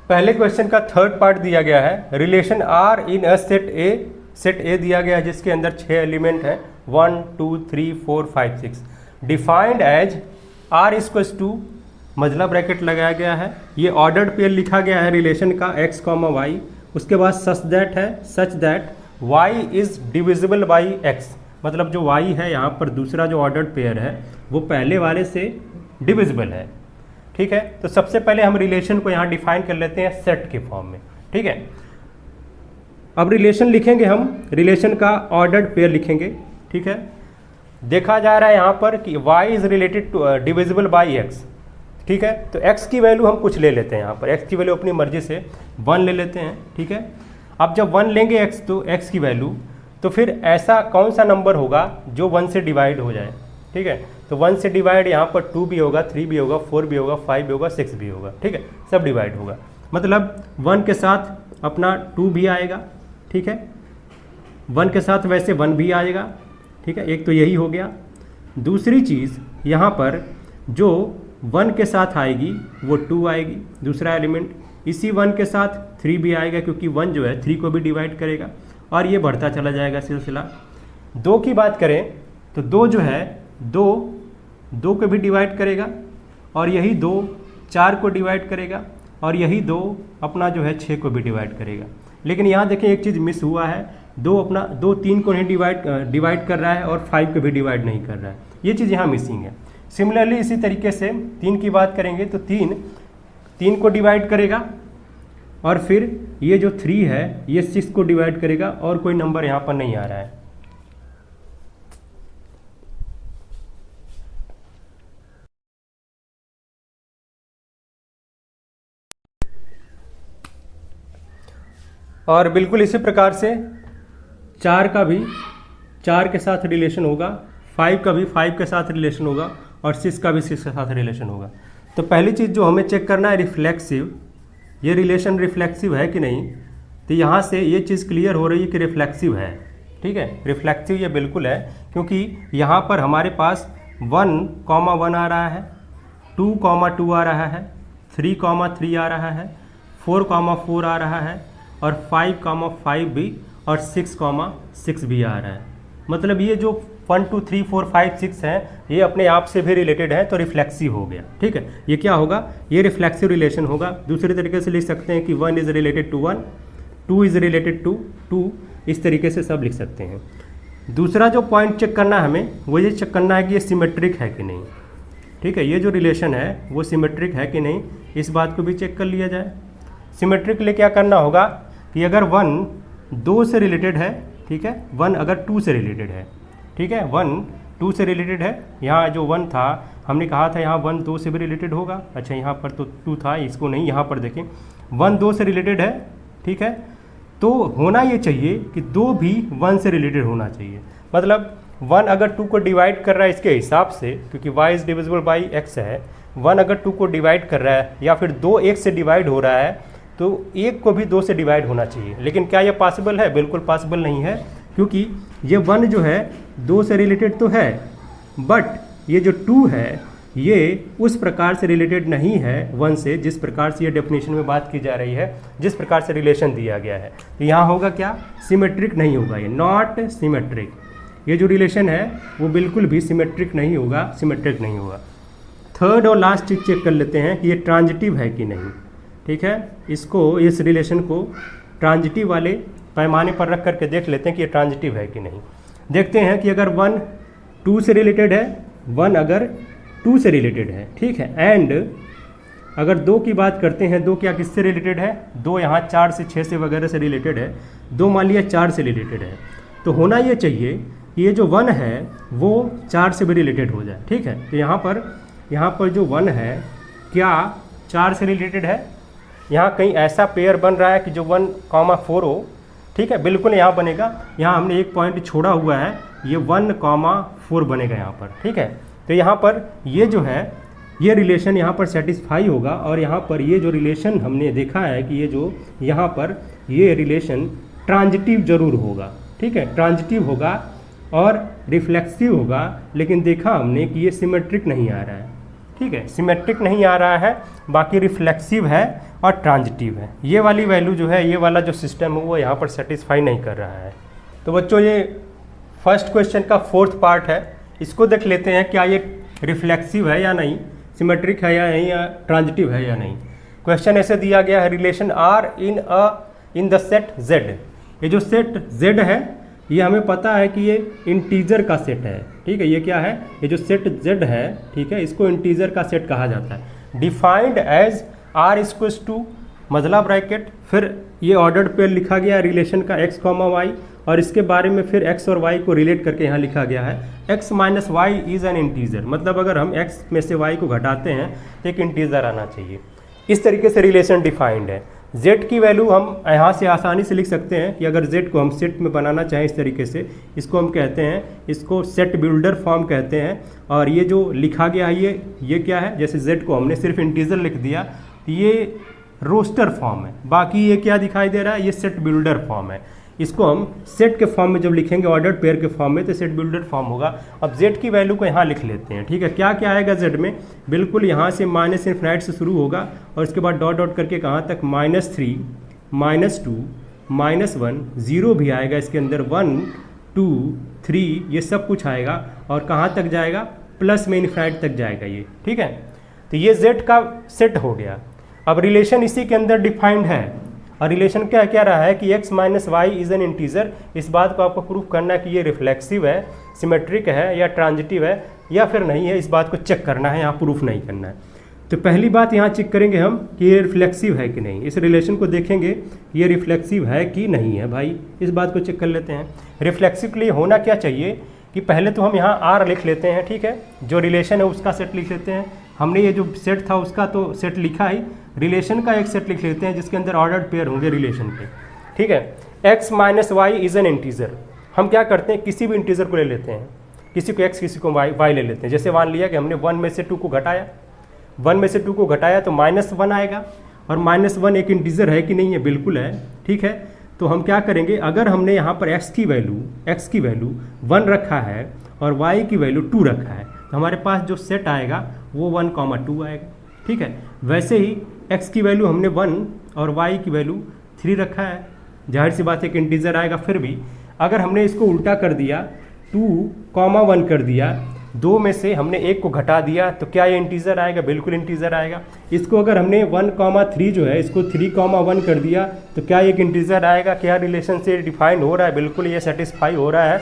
पहले क्वेश्चन का थर्ड पार्ट दिया गया है, relation R in a set A दिया गया है जिसके अंदर 6 एलिमेंट हैं, 1 2 3 4 5 6, defined as R equals to, मजला ब्रैकेट लगाया गया है, ये ऑर्डर्ड पेयर लिखा गया है रिलेशन का x, y, उसके बाद such that y is divisible by x, मतलब जो y है यहाँ पर दूसरा जो ऑर्डर्ड पेयर है वो पहले वाले से डिविजिबल है, ठीक है। तो सबसे पहले हम रिलेशन को यहाँ डिफाइन कर लेते हैं सेट के फॉर्म में, ठीक है। अब रिलेशन लिखेंगे हम, रिलेशन का ऑर्डर्ड पेयर लिखेंगे, ठीक है। देखा जा रहा है यहाँ पर कि y is related to divisible by x, ठीक है। तो x की वैल्यू हम कुछ ले लेते हैं, यहाँ पर x की वैल्यू अपनी मर्जी से 1 ले लेते हैं, ठीक है। अब जब 1 लेंगे x, तो x की वैल्यू, तो फिर ऐसा कौन सा नंबर होगा जो 1 से डिवाइड हो जाए, ठीक है। तो 1 से डिवाइड यहाँ पर 2 भी होगा, 3 भी होगा, 4 भी होगा, 5 भी होगा, 6 भी होगा, ठीक है, सब डिवाइड होगा। मतलब 1 के साथ अपना 2 भी आएगा, ठीक है, 1 के साथ वैसे 1 भी आएगा, ठीक है, एक तो यही हो गया। दूसरी चीज़ यहाँ पर जो 1 के साथ आएगी वो 2 आएगी, दूसरा एलिमेंट, इसी 1 के साथ 3 भी आएगा, क्योंकि 1 जो है 3 को भी डिवाइड करेगा, और ये बढ़ता चला जाएगा सिलसिला। 2 की बात करें तो 2 जो है 2 को भी डिवाइड करेगा, और यही 2 4 को डिवाइड करेगा, और यही 2 अपना जो है 6 को भी डिवाइड करेगा। लेकिन यहाँ देखें एक चीज़ मिस हुआ है, 2 3 को नहीं डिवाइड कर रहा है और 5 को भी डिवाइड नहीं कर रहा है, ये चीज़ यहाँ मिसिंग है। सिमिलरली इसी तरीके से 3 की बात करेंगे तो 3 को डिवाइड करेगा, और फिर ये जो 3 है ये 6 को डिवाइड करेगा, और कोई नंबर यहाँ पर नहीं आ रहा है। और बिल्कुल इसी प्रकार से 4 का भी 4 के साथ रिलेशन होगा, 5 का भी 5 के साथ रिलेशन होगा, और 6 का भी 6 के साथ रिलेशन होगा। तो पहली चीज़ जो हमें चेक करना है रिफ्लेक्सिव, ये रिलेशन रिफ्लेक्सिव है कि नहीं। तो यहाँ से ये चीज़ क्लियर हो रही है कि रिफ्लेक्सिव है, ठीक है, रिफ्लेक्सिव ये बिल्कुल है, क्योंकि यहाँ पर हमारे पास 1,1 आ रहा है, 2,2 आ रहा है, 3,3 आ रहा है, 4,4 आ रहा है, और 5,5 भी, और 6,6 भी आ रहा है। मतलब ये जो 1 2 3 4 5 6 है ये अपने आप से भी रिलेटेड है, तो रिफ्लेक्सिव हो गया, ठीक है। ये क्या होगा, ये रिफ्लेक्सिव रिलेशन होगा। दूसरे तरीके से लिख सकते हैं कि 1 is related to 1, 2 is related to 2, इस तरीके से सब लिख सकते हैं। दूसरा जो पॉइंट चेक करना है हमें, वो ये चेक करना है कि ये सिमेट्रिक है कि नहीं, ठीक है। ये जो रिलेशन है वो सिमेट्रिक है कि नहीं, इस बात को भी चेक कर लिया जाए। सिमेट्रिक के लिए क्या करना होगा कि अगर 1 2 से रिलेटेड है, ठीक है, 1 अगर 2 से रिलेटेड है, ठीक है, 1 2 से रिलेटेड है, यहाँ जो 1 था हमने कहा था यहाँ 1 2 से भी रिलेटेड होगा, अच्छा यहाँ पर तो 2 था, इसको नहीं, यहाँ पर देखें 1 2 से रिलेटेड है, ठीक है। तो होना ये चाहिए कि 2 भी 1 से रिलेटेड होना चाहिए। मतलब 1 अगर 2 को डिवाइड कर रहा है इसके हिसाब से, क्योंकि y is divisible by x है, 1 अगर 2 को डिवाइड कर रहा है, या फिर 2 1 से डिवाइड हो रहा है, तो 1 को भी 2 से डिवाइड होना चाहिए। लेकिन क्या ये पॉसिबल है? बिल्कुल पॉसिबल नहीं है, क्योंकि ये 1 जो है 2 से रिलेटेड तो है, बट ये जो 2 है ये उस प्रकार से रिलेटेड नहीं है 1 से, जिस प्रकार से ये डेफिनेशन में बात की जा रही है, जिस प्रकार से रिलेशन दिया गया है। तो यहाँ होगा क्या? सिमेट्रिक नहीं होगा, ये नॉट सिमेट्रिक। ये जो रिलेशन है वो बिल्कुल भी सिमेट्रिक नहीं होगा, सिमेट्रिक नहीं होगा। थर्ड और लास्ट चीज चेक कर लेते हैं कि ये ट्रांजिटिव है कि नहीं। ठीक है, इसको, इस रिलेशन को ट्रांजिटिव वाले पैमाने पर रख करके देख लेते हैं कि ये ट्रांजिटिव है कि नहीं। देखते हैं कि अगर 1 2 से रिलेटेड है, 1 अगर 2 से रिलेटेड है, ठीक है, एंड अगर 2 की बात करते हैं, 2 क्या किससे रिलेटेड है? 2 यहाँ 4 से 6 से वगैरह से रिलेटेड है, 2 मान लिया 4 से रिलेटेड है, तो होना ये चाहिए कि ये जो 1 है वो 4 से भी रिलेटेड हो जाए। ठीक है, तो यहाँ पर जो 1 है क्या 4 से रिलेटेड है? यहाँ कहीं ऐसा पेयर बन रहा है कि जो 1,4 हो। ठीक है, बिल्कुल यहाँ बनेगा। यहाँ हमने एक पॉइंट छोड़ा हुआ है, ये 1,4 बनेगा यहाँ पर। ठीक है, तो यहाँ पर ये जो है ये रिलेशन यहाँ पर सेटिस्फाई होगा, और यहाँ पर ये जो रिलेशन हमने देखा है कि ये जो यहाँ पर ये रिलेशन ट्रांजिटिव जरूर होगा। ठीक है, ट्रांजिटिव होगा और रिफ्लेक्सिव होगा, लेकिन देखा हमने कि ये सिमेट्रिक नहीं आ रहा है। ठीक है, सिमेट्रिक नहीं आ रहा है, बाकी रिफ्लेक्सिव है और ट्रांजिटिव है। ये वाली वैल्यू जो है, ये वाला जो सिस्टम है वो यहाँ पर सेटिस्फाई नहीं कर रहा है। तो बच्चों ये फर्स्ट क्वेश्चन का 4th पार्ट है, इसको देख लेते हैं क्या ये रिफ्लेक्सिव है या नहीं, सिमेट्रिक है या नहीं, या ट्रांजिटिव है या नहीं। क्वेश्चन ऐसे दिया गया है, relation R in the set Z। ये जो सेट Z है ये हमें पता है कि ये इंटीजर का सेट है। ठीक है, ये क्या है? ये जो सेट Z है, ठीक है, इसको इंटीजर का सेट कहा जाता है। Defined as R equals to मजला ब्रैकेट, फिर ये ऑर्डर्ड पेयर लिखा गया है रिलेशन का x, y, और इसके बारे में फिर x और y को रिलेट करके यहाँ लिखा गया है x minus Y is an integer. मतलब अगर हम x में से y को घटाते हैं तो एक इंटीजर आना चाहिए। इस तरीके से रिलेशन डिफाइंड है। z की वैल्यू हम यहाँ से आसानी से लिख सकते हैं कि अगर z को हम सेट में बनाना चाहें इस तरीके से, इसको हम कहते हैं, इसको सेट बिल्डर फॉर्म कहते हैं। और ये जो लिखा गया है ये क्या है? जैसे z को हमने सिर्फ इंटीजर लिख दिया, ये रोस्टर फॉर्म है। बाकी ये क्या दिखाई दे रहा है? ये सेट बिल्डर फॉर्म है। इसको हम सेट के फॉर्म में जब लिखेंगे, ऑर्डर्ड पेयर के फॉर्म में, तो सेट बिल्डर फॉर्म होगा। अब z की वैल्यू को यहाँ लिख लेते हैं। ठीक है, क्या क्या आएगा z में? बिल्कुल यहाँ से माइनस इन्फिनाइट से शुरू होगा और इसके बाद डॉट डॉट करके कहाँ तक? -3, -2, -1, 0 भी आएगा इसके अंदर, 1, 2, 3, ये सब कुछ आएगा। और कहाँ तक जाएगा? प्लस में इन्फिनाइट तक जाएगा ये। ठीक है, तो ये z का सेट हो गया। अब रिलेशन इसी के अंदर डिफाइंड है, और रिलेशन क्या क्या रहा है कि x minus Y is an integer. इस बात को आपको प्रूफ करना है कि ये रिफ्लेक्सिव है, सिमेट्रिक है या ट्रांजिटिव है या फिर नहीं है। इस बात को चेक करना है, यहाँ प्रूफ नहीं करना है। तो पहली बात यहाँ चेक करेंगे हम कि ये रिफ्लेक्सिव है कि नहीं। इस रिलेशन को देखेंगे ये रिफ्लेक्सिव है कि नहीं है भाई, इस बात को चेक कर लेते हैं। रिफ्लेक्सिव के लिए होना क्या चाहिए कि पहले तो हम यहाँ R लिख लेते हैं। ठीक है, जो रिलेशन है उसका सेट लिख लेते हैं। हमने ये जो सेट था उसका तो सेट लिखा ही, रिलेशन का एक सेट लिख लेते हैं जिसके अंदर ऑर्डर्ड पेयर होंगे रिलेशन के। ठीक है, x minus Y is an integer. हम क्या करते हैं, किसी भी इंटीजर को ले लेते हैं, किसी को x किसी को y ले लेते हैं। जैसे मान लिया कि हमने 1 में से 2 को घटाया, 1 में से 2 को घटाया तो -1 आएगा। और -1 एक इंटीजर है कि नहीं है? बिल्कुल है। ठीक है, तो हम क्या करेंगे, अगर हमने यहाँ पर x की वैल्यू 1 रखा है और y की वैल्यू 2 रखा है, तो हमारे पास जो सेट आएगा वो 1,2 आएगा। ठीक है, वैसे ही x की वैल्यू हमने 1 और y की वैल्यू 3 रखा है, जाहिर सी बात है कि इंटीजर आएगा। फिर भी अगर हमने इसको उल्टा कर दिया, 2,1 कर दिया, 2 में से हमने 1 को घटा दिया, तो क्या ये इंटीजर आएगा? बिल्कुल इंटीजर आएगा। इसको अगर हमने 1,3 जो है इसको 3,1 कर दिया, तो क्या एक इंटीजर आएगा? क्या रिलेशन से डिफाइंड हो रहा है? बिल्कुल ये सेटिस्फाई हो रहा है,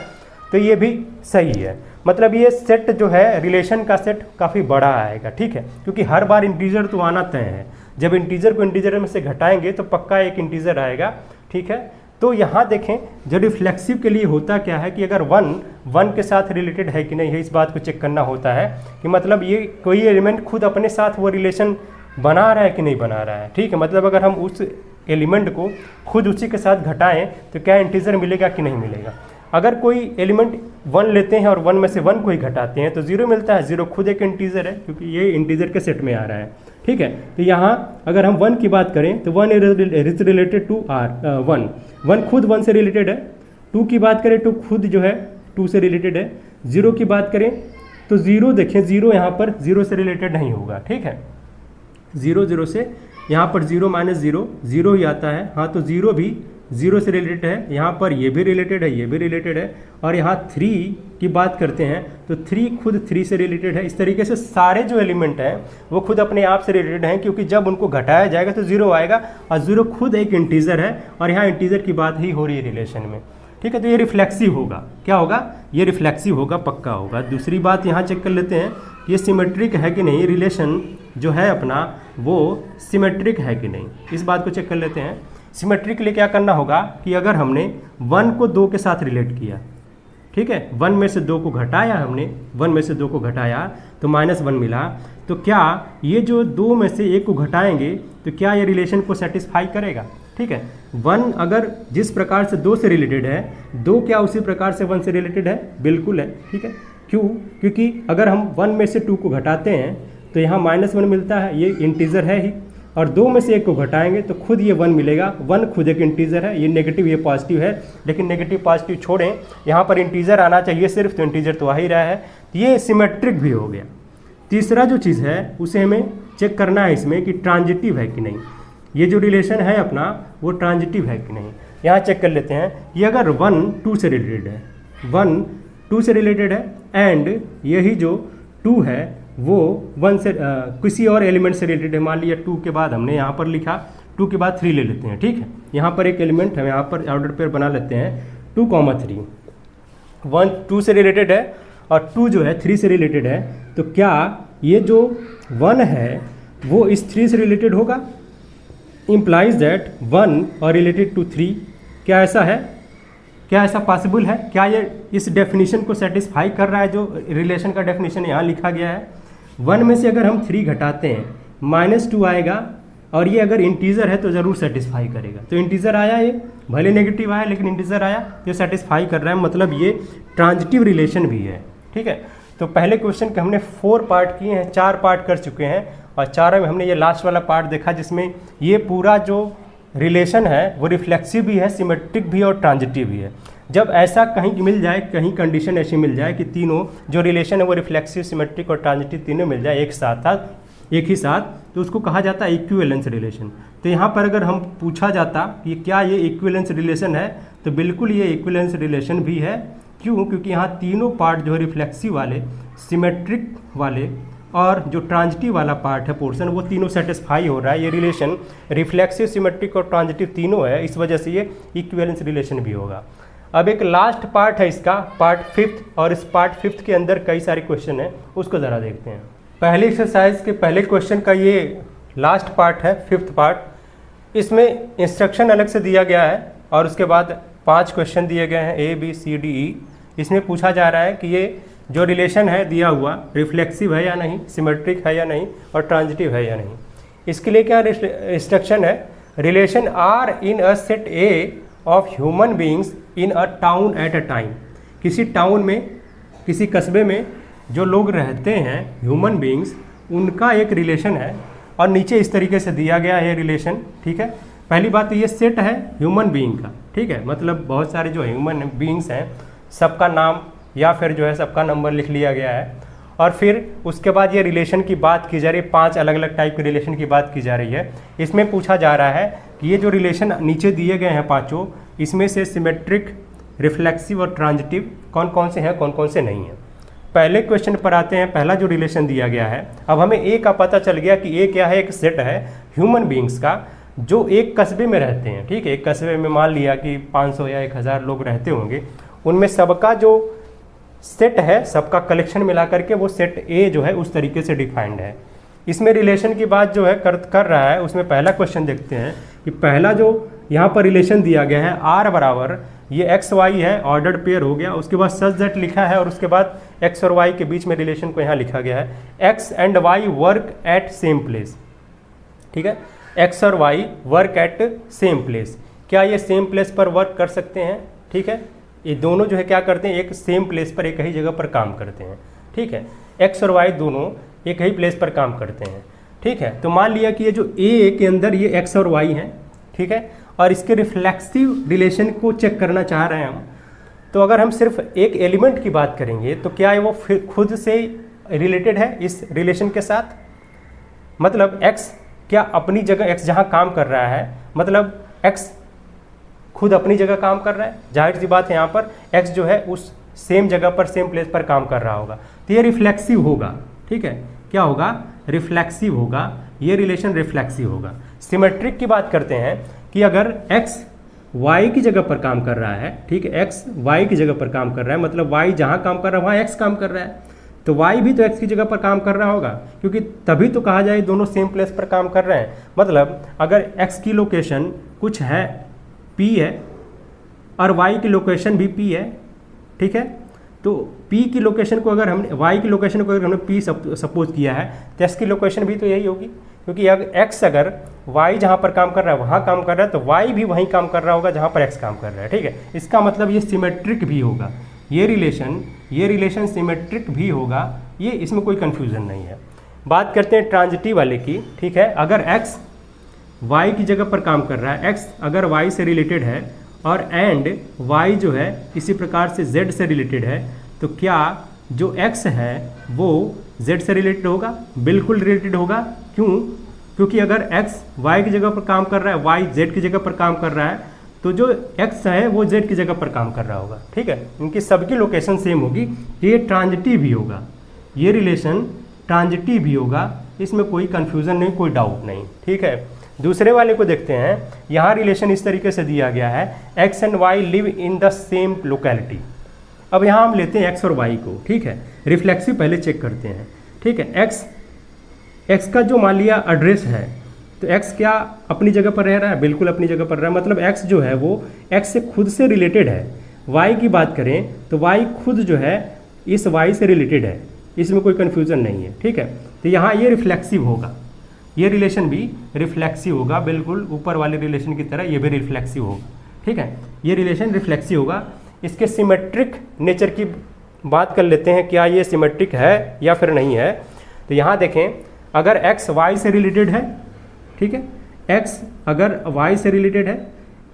तो ये भी सही है। मतलब ये सेट जो है, रिलेशन का सेट काफ़ी बड़ा आएगा। ठीक है, क्योंकि हर बार इंटीजर तो आना तय है। जब इंटीजर को इंटीजर में से घटाएंगे तो पक्का एक इंटीजर आएगा। ठीक है, तो यहाँ देखें जो रिफ्लेक्सिव के लिए होता क्या है कि अगर 1 के साथ रिलेटेड है कि नहीं है, इस बात को चेक करना होता है कि मतलब ये कोई एलिमेंट खुद अपने साथ वो रिलेशन बना रहा है कि नहीं बना रहा है। ठीक है, मतलब अगर हम उस एलिमेंट को खुद उसी के साथ घटाएं तो क्या इंटीजर मिलेगा कि नहीं मिलेगा। अगर कोई एलिमेंट 1 लेते हैं और 1 में से 1 को ही घटाते हैं तो 0 मिलता है। 0 खुद एक इंटीजर है, क्योंकि ये इंटीजर के सेट में आ रहा है। ठीक है। तो यहाँ अगर हम 1 की बात करें तो 1 इज रिलेटेड टू आर 1 खुद 1 से रिलेटेड है। 2 की बात करें तो खुद जो है 2 से रिलेटेड है। 0 की बात करें तो 0 देखें, 0 यहाँ पर 0 से रिलेटेड नहीं होगा, ठीक है। 0 से यहाँ पर 0 माइनस 0 0 ही आता है। हाँ, तो 0 भी 0 से रिलेटेड है। यहाँ पर ये भी रिलेटेड है, ये भी रिलेटेड है। और यहाँ 3 की बात करते हैं तो 3 खुद 3 से रिलेटेड है। इस तरीके से सारे जो एलिमेंट हैं वो खुद अपने आप से रिलेटेड हैं, क्योंकि जब उनको घटाया जाएगा तो 0 आएगा, और 0 खुद एक इंटीजर है, और यहाँ इंटीजर की बात ही हो रही है रिलेशन में, ठीक है। तो ये रिफ्लेक्सिव होगा। क्या होगा? ये रिफ्लेक्सिव होगा, पक्का होगा। दूसरी बात यहाँ चेक कर लेते हैं, ये सिमेट्रिक है कि नहीं, रिलेशन जो है अपना वो सिमेट्रिक है कि नहीं, इस बात को चेक कर लेते हैं। सिमेट्रिक के लिए क्या करना होगा कि अगर हमने 1 को 2 के साथ रिलेट किया, ठीक है, 1 में से 2 को घटाया, हमने 1 में से 2 को घटाया तो -1 मिला, तो क्या ये जो 2 में से 1 को घटाएंगे तो क्या ये रिलेशन को सेटिस्फाई करेगा? ठीक है, 1 अगर जिस प्रकार से 2 से रिलेटेड है, 2 क्या उसी प्रकार से 1 से रिलेटेड है? बिल्कुल है, ठीक है। क्यों? क्योंकि अगर हम 1 में से 2 को घटाते हैं तो यहाँ -1 मिलता है, ये इंटीजर है ही, और 2 में से 1 को घटाएंगे तो खुद ये 1 मिलेगा। 1 खुद एक इंटीजर है, ये नेगेटिव ये पॉजिटिव है, लेकिन नेगेटिव पॉजिटिव छोड़ें, यहाँ पर इंटीजर आना चाहिए सिर्फ, तो इंटीजर तो आ ही रहा है, ये सिमेट्रिक भी हो गया। तीसरा जो चीज़ है उसे हमें चेक करना है इसमें कि ट्रांजिटिव है कि नहीं, ये जो रिलेशन है अपना वो ट्रांजिटिव है कि नहीं। यहाँ चेक कर लेते हैं, ये अगर 1 2 से रिलेटेड है, 1 2 से रिलेटेड है, एंड यही जो 2 है वो 1 से किसी और एलिमेंट से रिलेटेड है। मान लिया 2 के बाद हमने यहाँ पर लिखा, 2 के बाद 3 ले लेते हैं, ठीक है। यहाँ पर एक एलिमेंट हम यहाँ पर ऑर्डर पेयर बना लेते हैं 2, 3। 1 2 से रिलेटेड है और 2 जो है 3 से रिलेटेड है, तो क्या ये जो 1 है वो इस 3 से रिलेटेड होगा? इम्प्लाइज दैट 1 और रिलेटेड टू 3। क्या ऐसा है? क्या ऐसा पॉसिबल है? क्या ये इस डेफिनेशन को सेटिस्फाई कर रहा है जो रिलेशन का डेफिनेशन यहाँ लिखा गया है? 1 में से अगर हम 3 घटाते हैं -2 आएगा, और ये अगर इंटीजर है तो ज़रूर सेटिस्फाई करेगा। तो इंटीजर आया, ये भले नेगेटिव आया लेकिन इंटीजर आया, तो सेटिस्फाई कर रहा है, मतलब ये ट्रांजिटिव रिलेशन भी है, ठीक है। तो पहले क्वेश्चन के हमने 4 पार्ट किए हैं, 4 पार्ट कर चुके हैं, और 4 में हमने ये लास्ट वाला पार्ट देखा जिसमें ये पूरा जो रिलेशन है वो रिफ्लेक्सिव भी है, सिमेट्रिक भी है और ट्रांजिटिव भी है। जब ऐसा कहीं मिल जाए, कहीं कंडीशन ऐसी मिल जाए कि तीनों जो रिलेशन है वो रिफ्लेक्सिव, सिमेट्रिक और ट्रांजिटिव तीनों मिल जाए एक ही साथ, तो उसको कहा जाता है इक्विवेलेंस रिलेशन। तो यहाँ पर अगर हम पूछा जाता कि क्या ये इक्विवेलेंस रिलेशन है, तो बिल्कुल ये इक्विवेलेंस रिलेशन भी है। क्यों? क्योंकि यहाँ तीनों पार्ट जो है रिफ्लेक्सिव वाले, सिमेट्रिक वाले और जो ट्रांजिटिव वाला पार्ट है पोर्शन, वो तीनों सेटिस्फाई हो रहा है। ये रिलेशन रिफ्लेक्सिव, सिमेट्रिक और ट्रांजिटिव तीनों है, इस वजह से ये इक्विवेलेंस रिलेशन भी होगा। अब एक लास्ट पार्ट है इसका, पार्ट 5th, और इस पार्ट 5th के अंदर कई सारे क्वेश्चन हैं, उसको ज़रा देखते हैं। पहले एक्सरसाइज के पहले क्वेश्चन का ये लास्ट पार्ट है, 5th पार्ट। इसमें इंस्ट्रक्शन अलग से दिया गया है और उसके बाद 5 क्वेश्चन दिए गए हैं, A B C D E। इसमें पूछा जा रहा है कि ये जो रिलेशन है दिया हुआ रिफ्लेक्सिव है या नहीं, सिमेट्रिक है या नहीं, और ट्रांजिटिव है या नहीं। इसके लिए क्या इंस्ट्रक्शन है? Relation R in a set A of human beings in a town at a time. किसी टाउन में, किसी कस्बे में जो लोग रहते हैं ह्यूमन बींग्स, उनका एक रिलेशन है, और नीचे इस तरीके से दिया गया है रिलेशन, ठीक है। पहली बात तो ये सेट है ह्यूमन बीइंग का, ठीक है, मतलब बहुत सारे जो ह्यूमन बीइंग्स हैं सबका नाम या फिर जो है सबका नंबर लिख लिया गया है, और फिर उसके बाद ये रिलेशन की बात की जा रही है, 5 अलग अलग टाइप के रिलेशन की बात की जा रही है। इसमें पूछा जा रहा है कि ये जो रिलेशन नीचे दिए गए हैं 5, इसमें से सिमेट्रिक, रिफ्लेक्सिव और ट्रांजिटिव कौन कौन से हैं, कौन कौन से नहीं हैं। पहले क्वेश्चन पर आते हैं। पहला जो रिलेशन दिया गया है, अब हमें ए का पता चल गया कि ए क्या है, एक सेट है ह्यूमन बींग्स का जो एक कस्बे में रहते हैं, ठीक है। एक कस्बे में मान लिया कि 500 या 1000 लोग रहते होंगे, उनमें सबका जो सेट है, सबका कलेक्शन मिला करके वो सेट ए जो है उस तरीके से डिफाइंड है। इसमें रिलेशन की बात जो है कर रहा है, उसमें पहला क्वेश्चन देखते हैं कि पहला जो यहाँ पर रिलेशन दिया गया है आर बराबर ये एक्स वाई है, ऑर्डर्ड पेयर हो गया, उसके बाद सच दैट लिखा है, और उसके बाद एक्स और वाई के बीच में रिलेशन को यहाँ लिखा गया है, X and Y work at same place, ठीक है। एक्स और Y work at same place, क्या ये सेम प्लेस पर वर्क कर सकते हैं, ठीक है। ये दोनों जो है क्या करते हैं, एक सेम प्लेस पर, एक ही जगह पर काम करते हैं, ठीक है। एक्स और वाई दोनों एक ही प्लेस पर काम करते हैं। ठीक है। तो मान लिया कि ये जो ए के अंदर ये एक्स और वाई हैं, ठीक है, और इसके रिफ्लेक्सिव रिलेशन को चेक करना चाह रहे हैं हम। तो अगर हम सिर्फ एक एलिमेंट की बात करेंगे तो क्या वो खुद से रिलेटेड है इस रिलेशन के साथ? मतलब x क्या अपनी जगह x जहाँ काम कर रहा है, मतलब x खुद अपनी जगह काम कर रहा है, जाहिर सी बात है यहाँ पर x जो है उस सेम जगह पर सेम प्लेस पर काम कर रहा होगा, तो ये रिफ्लेक्सिव होगा, ठीक है। क्या होगा? रिफ्लेक्सिव होगा, ये रिलेशन रिफ्लेक्सिव होगा। सिमेट्रिक की बात करते हैं कि अगर x y की जगह पर काम कर रहा है, ठीक है, x y की जगह पर काम कर रहा है, मतलब y जहाँ काम कर रहा है वहाँ x काम कर रहा है, तो y भी तो x की जगह पर काम कर रहा होगा, क्योंकि तभी तो कहा जाए दोनों सेम प्लेस पर काम कर रहे हैं। मतलब अगर x की लोकेशन कुछ है p है और y की लोकेशन भी p है, ठीक है, तो p की लोकेशन को अगर हमने y की लोकेशन को अगर हमने p सपोज किया है तो x की लोकेशन भी तो यही होगी, क्योंकि अगर x अगर y जहाँ पर काम कर रहा है वहाँ काम कर रहा है तो y भी वहीं काम कर रहा होगा जहाँ पर x काम कर रहा है, ठीक है। इसका मतलब ये सिमेट्रिक भी होगा, ये रिलेशन सिमेट्रिक भी होगा, ये इसमें कोई कन्फ्यूज़न नहीं है। बात करते हैं ट्रांजिटिव वाले की, ठीक है। अगर x y की जगह पर काम कर रहा है, x अगर y से रिलेटेड है और एंड y जो है इसी प्रकार से z से रिलेटेड है, तो क्या जो x है वो z से रिलेटेड होगा? बिल्कुल रिलेटेड होगा। क्यों? क्योंकि अगर x y की जगह पर काम कर रहा है, y z की जगह पर काम कर रहा है, तो जो x है वो z की जगह पर काम कर रहा होगा, ठीक है। इनकी सबकी लोकेशन सेम होगी, ये ट्रांजिटिव भी होगा, ये रिलेशन ट्रांजिटिव भी होगा, इसमें कोई कन्फ्यूज़न नहीं, कोई डाउट नहीं, ठीक है। दूसरे वाले को देखते हैं। यहाँ रिलेशन इस तरीके से दिया गया है, x and y live in the same locality. अब यहाँ हम लेते हैं x और y को, ठीक है, रिफ्लेक्सिव पहले चेक करते हैं, ठीक है। x का जो मान लिया एड्रेस है, तो x क्या अपनी जगह पर रह रहा है? बिल्कुल अपनी जगह पर रहा है, मतलब x जो है वो x से खुद से रिलेटेड है। y की बात करें तो y खुद जो है इस y से रिलेटेड है, इसमें कोई कन्फ्यूज़न नहीं है, ठीक है। तो यहाँ ये रिफ्लेक्सिव होगा, ये रिलेशन भी रिफ्लेक्सिव होगा, बिल्कुल ऊपर वाले रिलेशन की तरह ये भी रिफ्लेक्सिव होगा, ठीक है। ये रिलेशन रिफ्लेक्सिव होगा। इसके सिमेट्रिक नेचर की बात कर लेते हैं, क्या ये सिमेट्रिक है या फिर नहीं है। तो यहाँ देखें, अगर x y से रिलेटेड है, ठीक है, x अगर y से रिलेटेड है,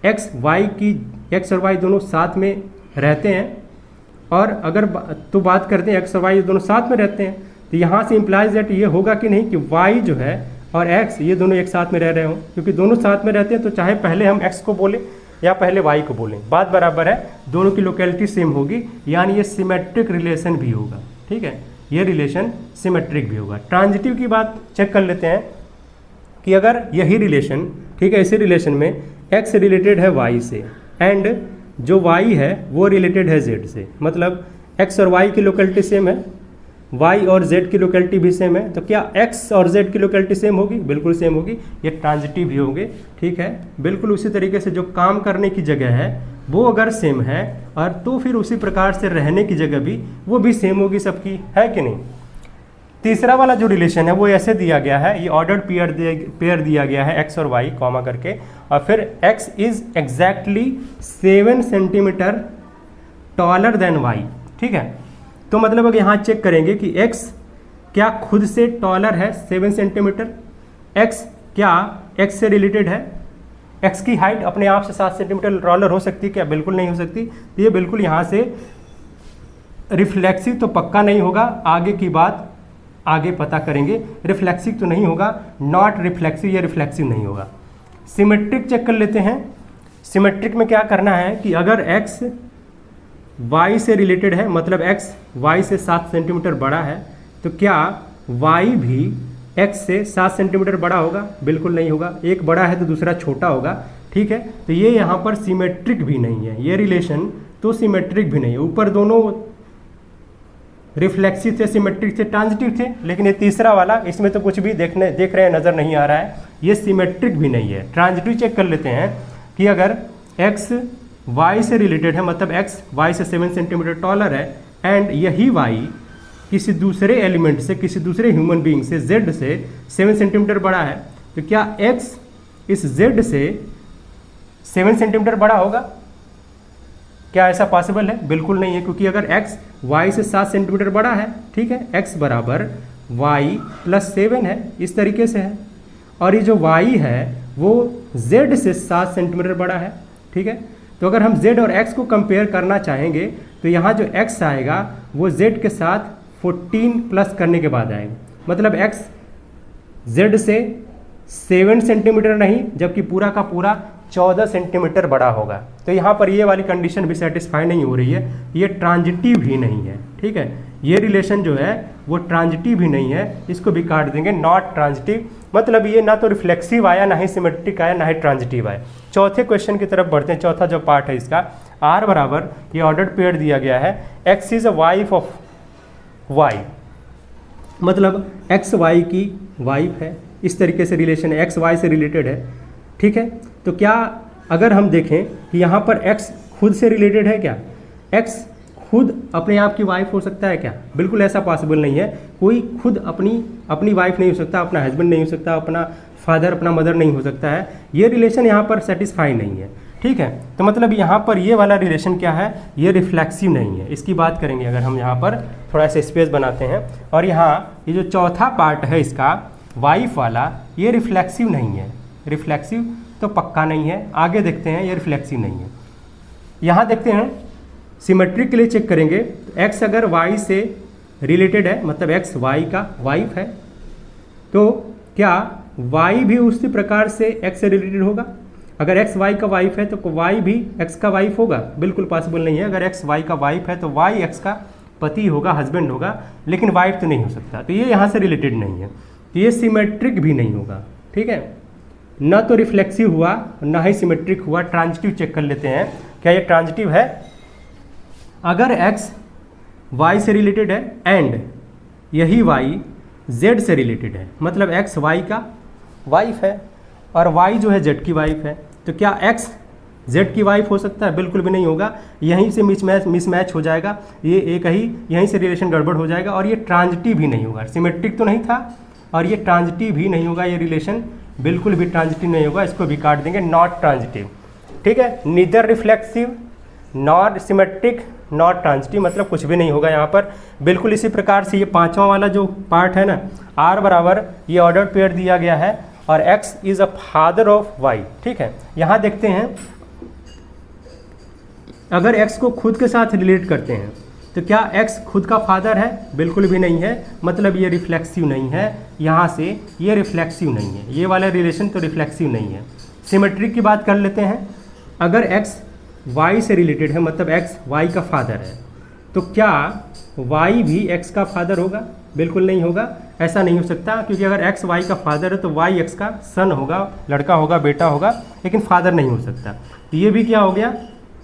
x और y दोनों साथ में रहते हैं, और अगर तो बात करते हैं x और y दोनों साथ में रहते हैं, तो यहाँ से इम्प्लाइज दैट ये होगा कि नहीं कि y जो है और x ये दोनों एक साथ में रह रहे हों, क्योंकि दोनों साथ में रहते हैं तो चाहे पहले हम x को बोलें या पहले y को बोलें, बात बराबर है, दोनों की लोकेलिटी सेम होगी, यानी ये सिमेट्रिक रिलेशन भी होगा, ठीक है, ये रिलेशन सिमेट्रिक भी होगा। ट्रांजिटिव की बात चेक कर लेते हैं कि अगर यही रिलेशन, ठीक है, इसी रिलेशन में x रिलेटेड है y से एंड जो y है वो रिलेटेड है z से, मतलब x और y की लोकेलिटी सेम है, y और z की लोकेलिटी भी सेम है, तो क्या x और z की लोकेलिटी सेम होगी? बिल्कुल सेम होगी, ये ट्रांजिटिव भी होंगे, ठीक है। बिल्कुल उसी तरीके से जो काम करने की जगह है वो अगर सेम है और तो फिर उसी प्रकार से रहने की जगह भी वो भी सेम होगी सबकी, है कि नहीं। तीसरा वाला जो रिलेशन है वो ऐसे दिया गया है, ये ऑर्डर्ड पेयर दिया गया है x और y कॉमा करके, और फिर x is exactly 7 centimetre taller than y, ठीक है। तो मतलब अगर यहाँ चेक करेंगे कि x क्या खुद से टॉलर है 7 सेंटीमीटर, x क्या x से रिलेटेड है, x की हाइट अपने आप से 7 सेंटीमीटर टॉलर हो सकती है क्या? बिल्कुल नहीं हो सकती। तो ये बिल्कुल यहाँ से रिफ्लेक्सिव तो पक्का नहीं होगा, आगे की बात आगे पता करेंगे। रिफ्लेक्सिव तो नहीं होगा, नॉट रिफ्लेक्सिव, या रिफ्लेक्सिव नहीं होगा। सिमेट्रिक चेक कर लेते हैं। सिमेट्रिक में क्या करना है कि अगर x y से रिलेटेड है, मतलब x y से 7 सेंटीमीटर बड़ा है, तो क्या y भी x से 7 सेंटीमीटर बड़ा होगा? बिल्कुल नहीं होगा, एक बड़ा है तो दूसरा छोटा होगा, ठीक है। तो ये यहाँ पर सिमेट्रिक भी नहीं है, ये रिलेशन तो सिमेट्रिक भी नहीं है। ऊपर दोनों रिफ्लेक्सिव थे, सिमेट्रिक थे, ट्रांजिटिव थे, लेकिन ये तीसरा वाला इसमें तो कुछ भी देख रहे हैं नज़र नहीं आ रहा है, ये सिमेट्रिक भी नहीं है। ट्रांजिटिव चेक कर लेते हैं कि अगर x y से रिलेटेड है, मतलब x y से 7 सेंटीमीटर टॉलर है एंड यही y किसी दूसरे एलिमेंट से, किसी दूसरे ह्यूमन बीइंग से z से 7 सेंटीमीटर बड़ा है, तो क्या x इस z से 7 सेंटीमीटर बड़ा होगा? क्या ऐसा पॉसिबल है? बिल्कुल नहीं है, क्योंकि अगर x y से 7 सेंटीमीटर बड़ा है, ठीक है, x बराबर y प्लस 7 है, इस तरीके से है। और ये जो y है वो z से 7 सेंटीमीटर बड़ा है, ठीक है। तो अगर हम z और x को कंपेयर करना चाहेंगे तो यहाँ जो x आएगा वो z के साथ 14 प्लस करने के बाद आएगा, मतलब x z से 7 सेंटीमीटर नहीं जबकि पूरा का पूरा 14 सेंटीमीटर बड़ा होगा। तो यहाँ पर ये वाली कंडीशन भी सेटिस्फाई नहीं हो रही है, ये ट्रांजिटिव ही नहीं है, ठीक है। ये रिलेशन जो है वो ट्रांजिटिव ही नहीं है, इसको भी काट देंगे, नॉट ट्रांजिटिव। मतलब ये ना तो रिफ्लेक्सिव आया, ना ही सिमेट्रिक आया, ना ही ट्रांजिटिव आया। चौथे क्वेश्चन की तरफ बढ़ते हैं। चौथा जो पार्ट है इसका, r बराबर ये ऑर्डर्ड पेयर दिया गया है, x is a wife of y, मतलब x y की वाइफ है, इस तरीके से रिलेशन है, x y से रिलेटेड है, ठीक है। तो क्या अगर हम देखें कि यहाँ पर x खुद से रिलेटेड है क्या, x खुद अपने आप की वाइफ हो सकता है क्या? बिल्कुल ऐसा पॉसिबल नहीं है। कोई खुद अपनी वाइफ नहीं हो सकता, अपना हस्बैंड नहीं हो सकता, अपना फादर, अपना मदर नहीं हो सकता है। ये रिलेशन यहाँ पर सेटिस्फाई नहीं है, ठीक है। तो मतलब यहाँ पर ये वाला रिलेशन क्या है, ये रिफ्लेक्सिव नहीं है। इसकी बात करेंगे अगर हम यहाँ पर थोड़ा सा स्पेस बनाते हैं, और यहाँ ये जो चौथा पार्ट है इसका वाइफ वाला, ये रिफ्लेक्सिव नहीं है। रिफ्लेक्सिव तो पक्का नहीं है। आगे देखते हैं, ये रिफ्लेक्सिव नहीं है। यहाँ देखते हैं, सिमेट्रिक के लिए चेक करेंगे। x अगर y से रिलेटेड है, मतलब x y का वाइफ है, तो क्या y भी उसी प्रकार से x से रिलेटेड होगा? अगर x y का वाइफ है तो y भी x का वाइफ होगा? बिल्कुल पॉसिबल नहीं है। अगर x y का वाइफ है तो y x का पति होगा, हस्बैंड होगा, लेकिन वाइफ तो नहीं हो सकता। तो ये यहाँ से रिलेटेड नहीं है, तो ये सिमेट्रिक भी नहीं होगा, ठीक है। न तो रिफ्लेक्सिव हुआ, ना ही सिमेट्रिक हुआ। ट्रांजिटिव चेक कर लेते हैं, क्या ये ट्रांजिटिव है? अगर x y से रिलेटेड है एंड यही y z से रिलेटेड है, मतलब x y का वाइफ है और y जो है z की वाइफ है, तो क्या x z की वाइफ हो सकता है? बिल्कुल भी नहीं होगा। यहीं से मिसमैच हो जाएगा, ये एक ही यहीं से रिलेशन गड़बड़ हो जाएगा, और ये ट्रांजिटिव भी नहीं होगा। सिमेट्रिक तो नहीं था और ये ट्रांजिटिव भी नहीं होगा। ये रिलेशन बिल्कुल भी ट्रांजिटिव नहीं होगा, इसको भी काट देंगे, नॉट ट्रांजिटिव, ठीक है। Neither reflexive, not symmetric, not transitive, मतलब कुछ भी नहीं होगा यहाँ पर। बिल्कुल इसी प्रकार से ये पांचवा वाला जो पार्ट है ना, r बराबर ये ऑर्डर्ड पेयर दिया गया है और x is a father of y, ठीक है। यहाँ देखते हैं, अगर x को खुद के साथ रिलेट करते हैं तो क्या x खुद का फादर है? बिल्कुल भी नहीं है, मतलब ये रिफ्लेक्सिव नहीं है। यहाँ से ये रिफ्लेक्सिव नहीं है, ये वाला रिलेशन तो रिफ्लेक्सिव नहीं है। सिमेट्रिक की बात कर लेते हैं। अगर x y से रिलेटेड है, मतलब x y का फादर है, तो क्या y भी x का फादर होगा? बिल्कुल नहीं होगा, ऐसा नहीं हो सकता, क्योंकि अगर x y का फादर है तो y x का सन होगा, लड़का होगा, बेटा होगा, लेकिन फादर नहीं हो सकता। तो ये भी क्या हो गया,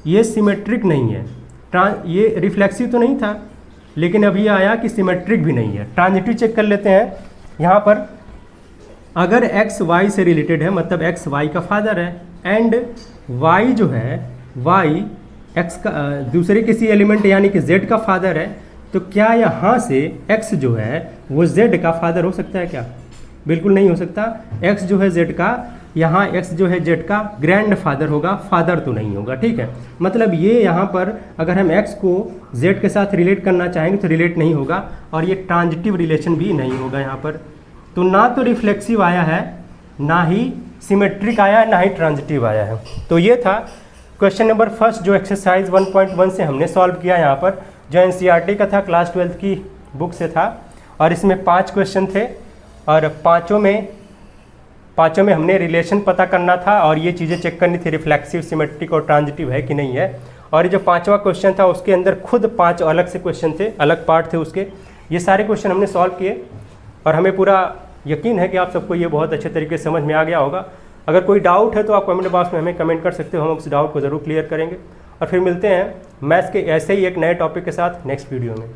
ये सिमेट्रिक नहीं है। ये रिफ्लेक्सिव तो नहीं था, लेकिन अभी आया कि सिमेट्रिक भी नहीं है। ट्रांजिटिव चेक कर लेते हैं। यहाँ पर अगर x y से रिलेटेड है, मतलब x y का फादर है एंड y जो है y x का दूसरे किसी एलिमेंट यानी कि z का फादर है, तो क्या यहाँ से x जो है वो z का फादर हो सकता है क्या? बिल्कुल नहीं हो सकता। x जो है z का, यहाँ x जो है z का ग्रैंड फादर होगा, फादर तो नहीं होगा, ठीक है। मतलब ये यहाँ पर अगर हम x को z के साथ रिलेट करना चाहेंगे तो रिलेट नहीं होगा, और ये ट्रांजिटिव रिलेशन भी नहीं होगा यहाँ पर। तो ना तो रिफ्लेक्सिव आया है, ना ही सिमेट्रिक आया है, ना ही ट्रांजिटिव आया है। तो ये था क्वेश्चन नंबर फर्स्ट, जो एक्सरसाइज 1.1 से हमने सॉल्व किया यहाँ पर, जो एनसीईआरटी का था, क्लास 12 की बुक से था, और इसमें 5 क्वेश्चन थे, और पाँचों में हमने रिलेशन पता करना था और ये चीज़ें चेक करनी थी, रिफ्लेक्सिव, सिमेट्रिक और ट्रांजिटिव है कि नहीं है। और ये जो 5वां क्वेश्चन था उसके अंदर खुद 5 अलग से क्वेश्चन थे, अलग पार्ट थे उसके। ये सारे क्वेश्चन हमने सॉल्व किए और हमें पूरा यकीन है कि आप सबको ये बहुत अच्छे तरीके से समझ में आ गया होगा। अगर कोई डाउट है तो आप कमेंट बॉक्स में हमें कमेंट कर सकते हो, हम उस डाउट को ज़रूर क्लियर करेंगे। और फिर मिलते हैं मैथ्स के ऐसे ही एक नए टॉपिक के साथ नेक्स्ट वीडियो में।